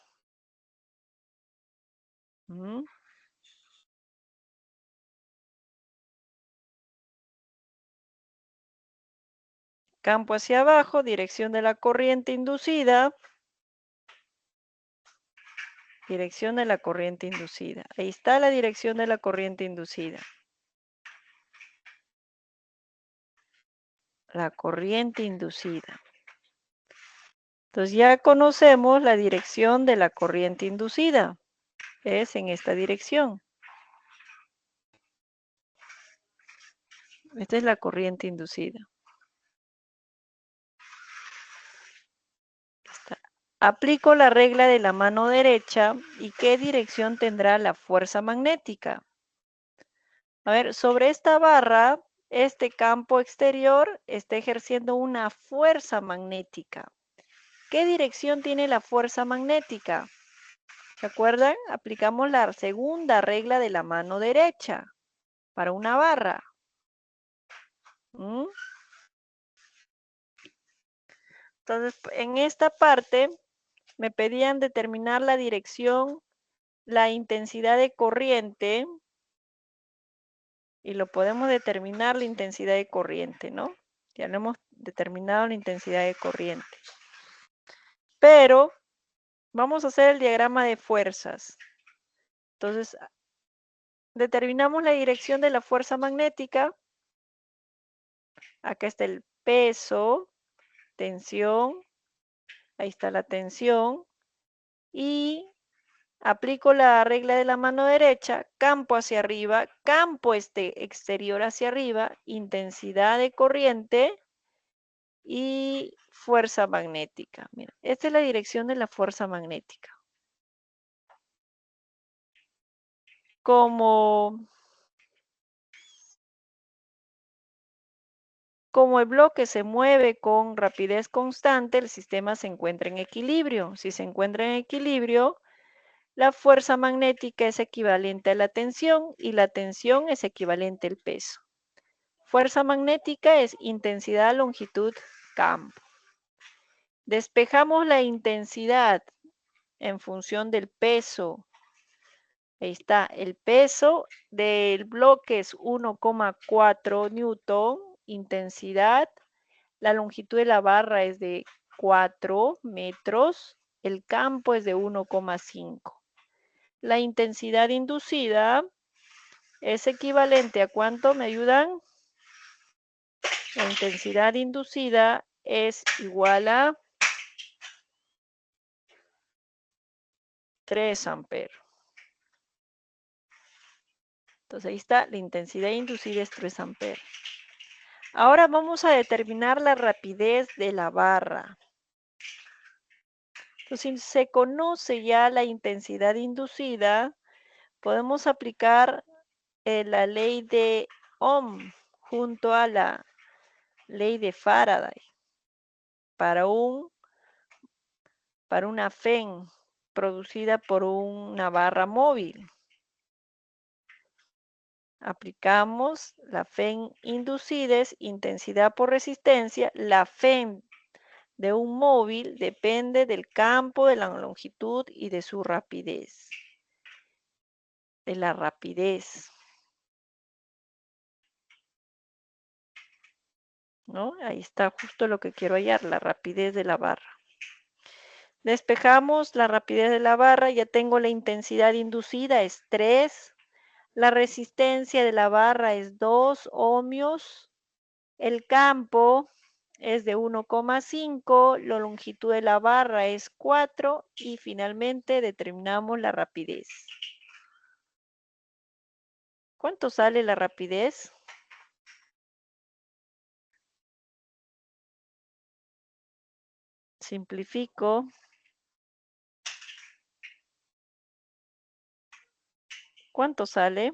Campo hacia abajo, dirección de la corriente inducida. Dirección de la corriente inducida. Ahí está la dirección de la corriente inducida. La corriente inducida. Entonces ya conocemos la dirección de la corriente inducida. Es en esta dirección. Esta es la corriente inducida. Aplico la regla de la mano derecha y ¿qué dirección tendrá la fuerza magnética? A ver, sobre esta barra, este campo exterior está ejerciendo una fuerza magnética. ¿Qué dirección tiene la fuerza magnética? ¿Se acuerdan? Aplicamos la segunda regla de la mano derecha para una barra. Entonces, en esta parte me pedían determinar la dirección, la intensidad de corriente, y lo podemos determinar la intensidad de corriente, ¿no? Ya lo hemos determinado la intensidad de corriente. Pero vamos a hacer el diagrama de fuerzas. Entonces, Determinamos la dirección de la fuerza magnética. Acá está el peso, tensión, ahí está la tensión. Y aplico la regla de la mano derecha, campo hacia arriba, campo exterior hacia arriba, intensidad de corriente y fuerza magnética. Mira, esta es la dirección de la fuerza magnética. Como el bloque se mueve con rapidez constante, el sistema se encuentra en equilibrio. Si se encuentra en equilibrio, la fuerza magnética es equivalente a la tensión y la tensión es equivalente al peso. Fuerza magnética es intensidad, longitud, campo. Despejamos la intensidad en función del peso. Ahí está, el peso del bloque es 1,4 newton, intensidad. La longitud de la barra es de 4 metros, el campo es de 1,5. La intensidad inducida es equivalente a ¿cuánto? ¿Me ayudan? La intensidad inducida es igual a 3 amperes. Entonces ahí está, la intensidad inducida es 3 amperes. Ahora vamos a determinar la rapidez de la barra. Entonces, si se conoce ya la intensidad inducida, podemos aplicar la ley de Ohm junto a la ley de Faraday para una FEN producida por una barra móvil. Aplicamos la FEN inducida es intensidad por resistencia. La FEN de un móvil depende del campo, de la longitud y de su rapidez. De la rapidez. ¿No? Ahí está justo lo que quiero hallar, la rapidez de la barra. Despejamos la rapidez de la barra, ya tengo la intensidad inducida, es 3. La resistencia de la barra es 2 ohmios. El campo es de 1,5, la longitud de la barra es 4 y finalmente determinamos la rapidez. ¿Cuánto sale la rapidez? Simplifico. ¿Cuánto sale?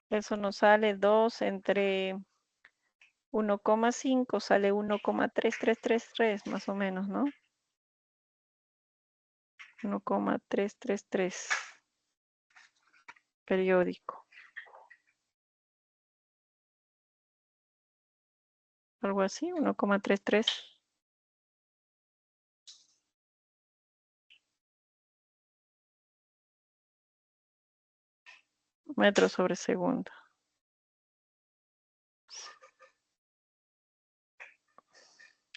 Eso nos sale 2 entre 1,5, sale 1,3333 más o menos, ¿no? 1,333 periódico. Algo así, 1,33. Metros sobre segundo.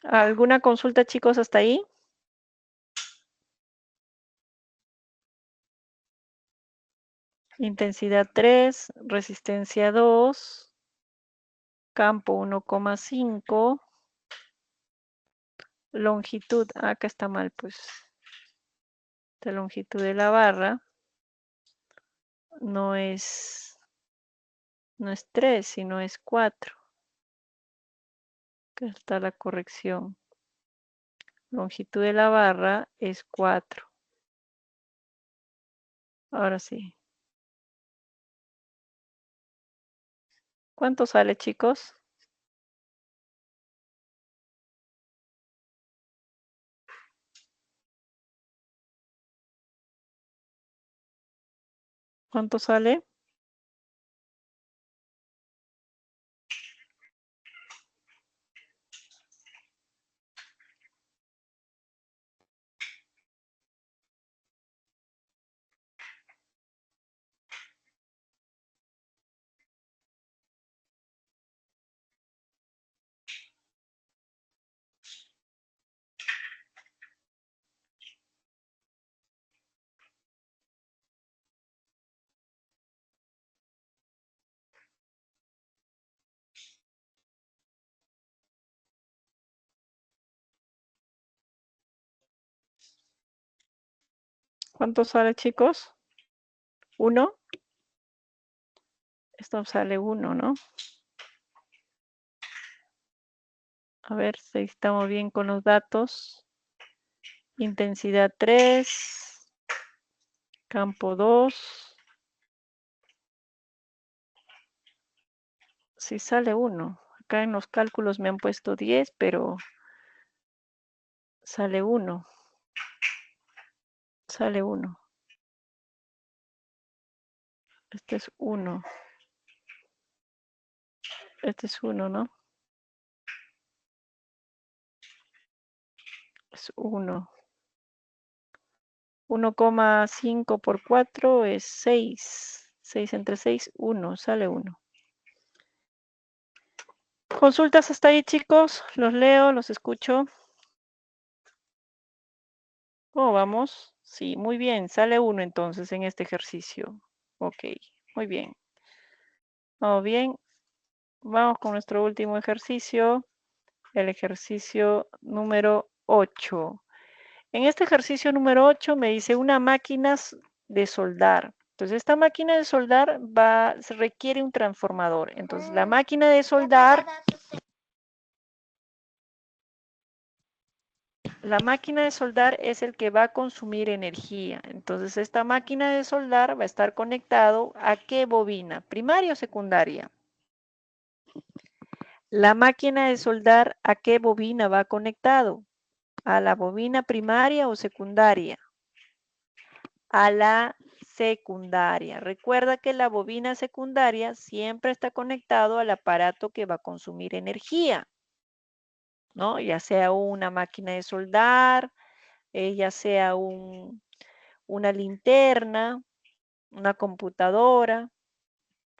¿Alguna consulta, chicos, hasta ahí? Intensidad 3, resistencia 2, campo 1,5, longitud, acá está mal, pues. La longitud de la barra no es 3, sino es 4. Acá está la corrección. Longitud de la barra es 4. Ahora sí. ¿Cuánto sale, chicos? ¿Cuánto sale? ¿Cuánto sale, chicos? ¿1? Esto sale 1, ¿no? A ver si estamos bien con los datos. Intensidad 3, campo 2. Sí sale 1. Acá en los cálculos me han puesto 10, pero sale 1. Sale 1. Este es 1. Este es 1, ¿no? Es 1. 1,5 por 4 es 6. 6 entre 6, 1. Sale 1. ¿Consultas hasta ahí, chicos? Los leo, los escucho. ¿Cómo vamos? Sí, muy bien. Sale 1 entonces en este ejercicio. Ok, muy bien. Vamos bien. Vamos con nuestro último ejercicio. El ejercicio número 8. En este ejercicio número 8 me dice una máquina de soldar. Entonces, esta máquina de soldar requiere un transformador. Entonces, la máquina de soldar es el que va a consumir energía. Entonces, esta máquina de soldar va a estar conectado ¿a qué bobina? ¿Primaria o secundaria? La máquina de soldar ¿a qué bobina va conectado? ¿A la bobina primaria o secundaria? A la secundaria. Recuerda que la bobina secundaria siempre está conectado al aparato que va a consumir energía, ¿no? Ya sea una máquina de soldar, ya sea una linterna, una computadora,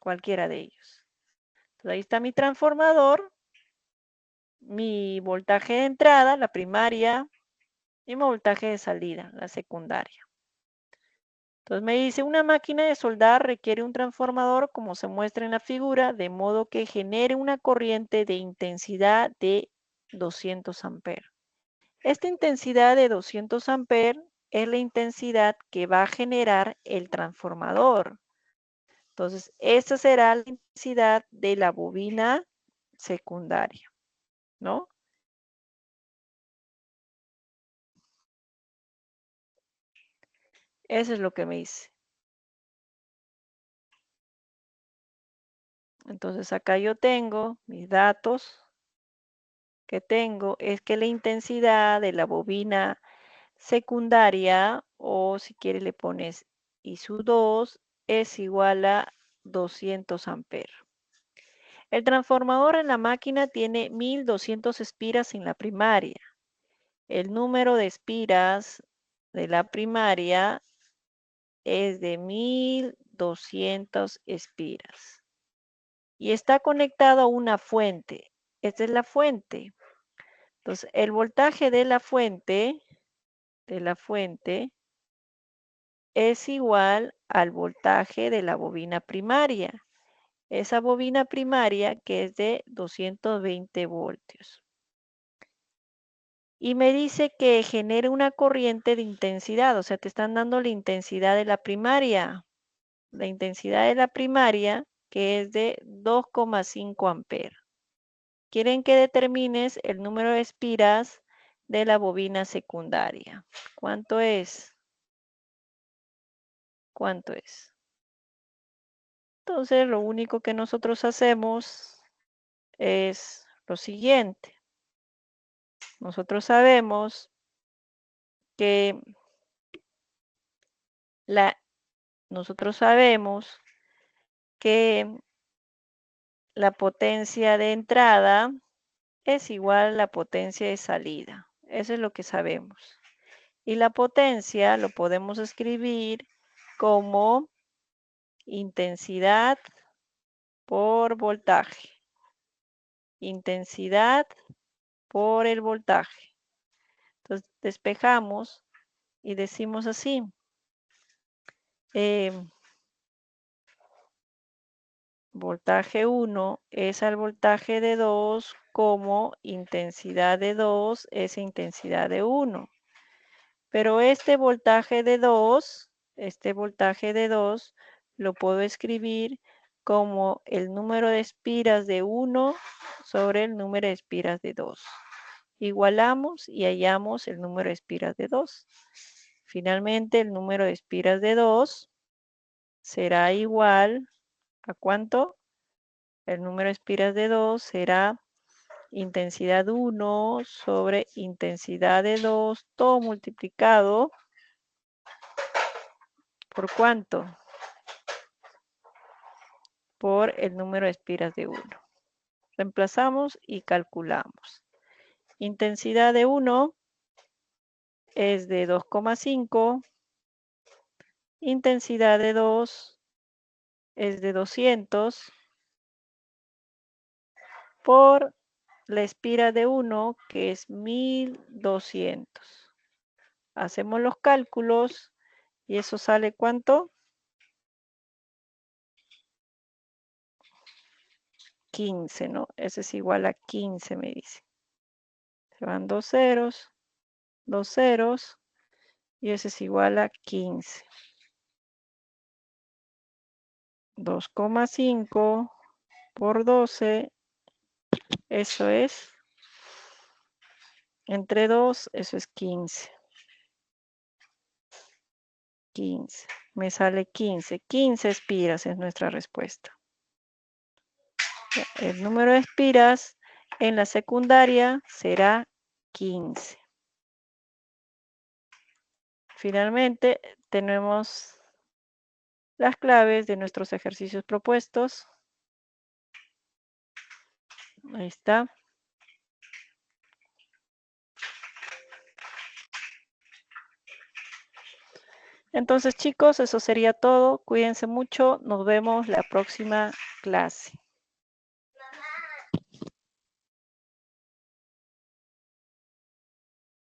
cualquiera de ellos. Entonces, ahí está mi transformador, mi voltaje de entrada, la primaria, y mi voltaje de salida, la secundaria. Entonces me dice, una máquina de soldar requiere un transformador como se muestra en la figura, de modo que genere una corriente de intensidad de 200 amperes. Esta intensidad de 200 amperes es la intensidad que va a generar el transformador. Entonces, esta será la intensidad de la bobina secundaria, ¿no? Eso es lo que me dice. Entonces, acá yo tengo mis datos que tengo, es que la intensidad de la bobina secundaria, o si quieres le pones I sub 2, es igual a 200 amperes. El transformador en la máquina tiene 1200 espiras en la primaria. El número de espiras de la primaria es de 1200 espiras. Y está conectado a una fuente. Esta es la fuente. Entonces, el voltaje de la fuente es igual al voltaje de la bobina primaria. Esa bobina primaria que es de 220 voltios. Y me dice que genere una corriente de intensidad, o sea, te están dando la intensidad de la primaria. La intensidad de la primaria que es de 2,5 amperes. Quieren que determines el número de espiras de la bobina secundaria. ¿Cuánto es? ¿Cuánto es? Entonces, lo único que nosotros hacemos es lo siguiente. Nosotros sabemos que nosotros sabemos que la potencia de entrada es igual a la potencia de salida. Eso es lo que sabemos. Y la potencia lo podemos escribir como intensidad por voltaje. Intensidad por el voltaje. Entonces despejamos y decimos así. Voltaje 1 es al voltaje de 2 como intensidad de 2 es intensidad de 1. Pero este voltaje de 2, lo puedo escribir como el número de espiras de 1 sobre el número de espiras de 2. Igualamos y hallamos el número de espiras de 2. Finalmente, el número de espiras de 2 será igual a ¿cuánto? El número de espiras de 2 será intensidad 1 sobre intensidad de 2, todo multiplicado por ¿cuánto? Por el número de espiras de 1. Reemplazamos y calculamos. Intensidad de 1 es de 2,5. Intensidad de 2 es de 200 por la espira de 1, que es 1200. Hacemos los cálculos y eso sale ¿cuánto? 15, ¿no? Eso es igual a 15, me dice. Se van 2 ceros y eso es igual a 15. 2,5 por 12, eso es, entre 2, eso es 15. 15, me sale 15. 15 espiras es nuestra respuesta. El número de espiras en la secundaria será 15. Finalmente, tenemos las claves de nuestros ejercicios propuestos. Ahí está. Entonces, chicos, eso sería todo. Cuídense mucho. Nos vemos la próxima clase.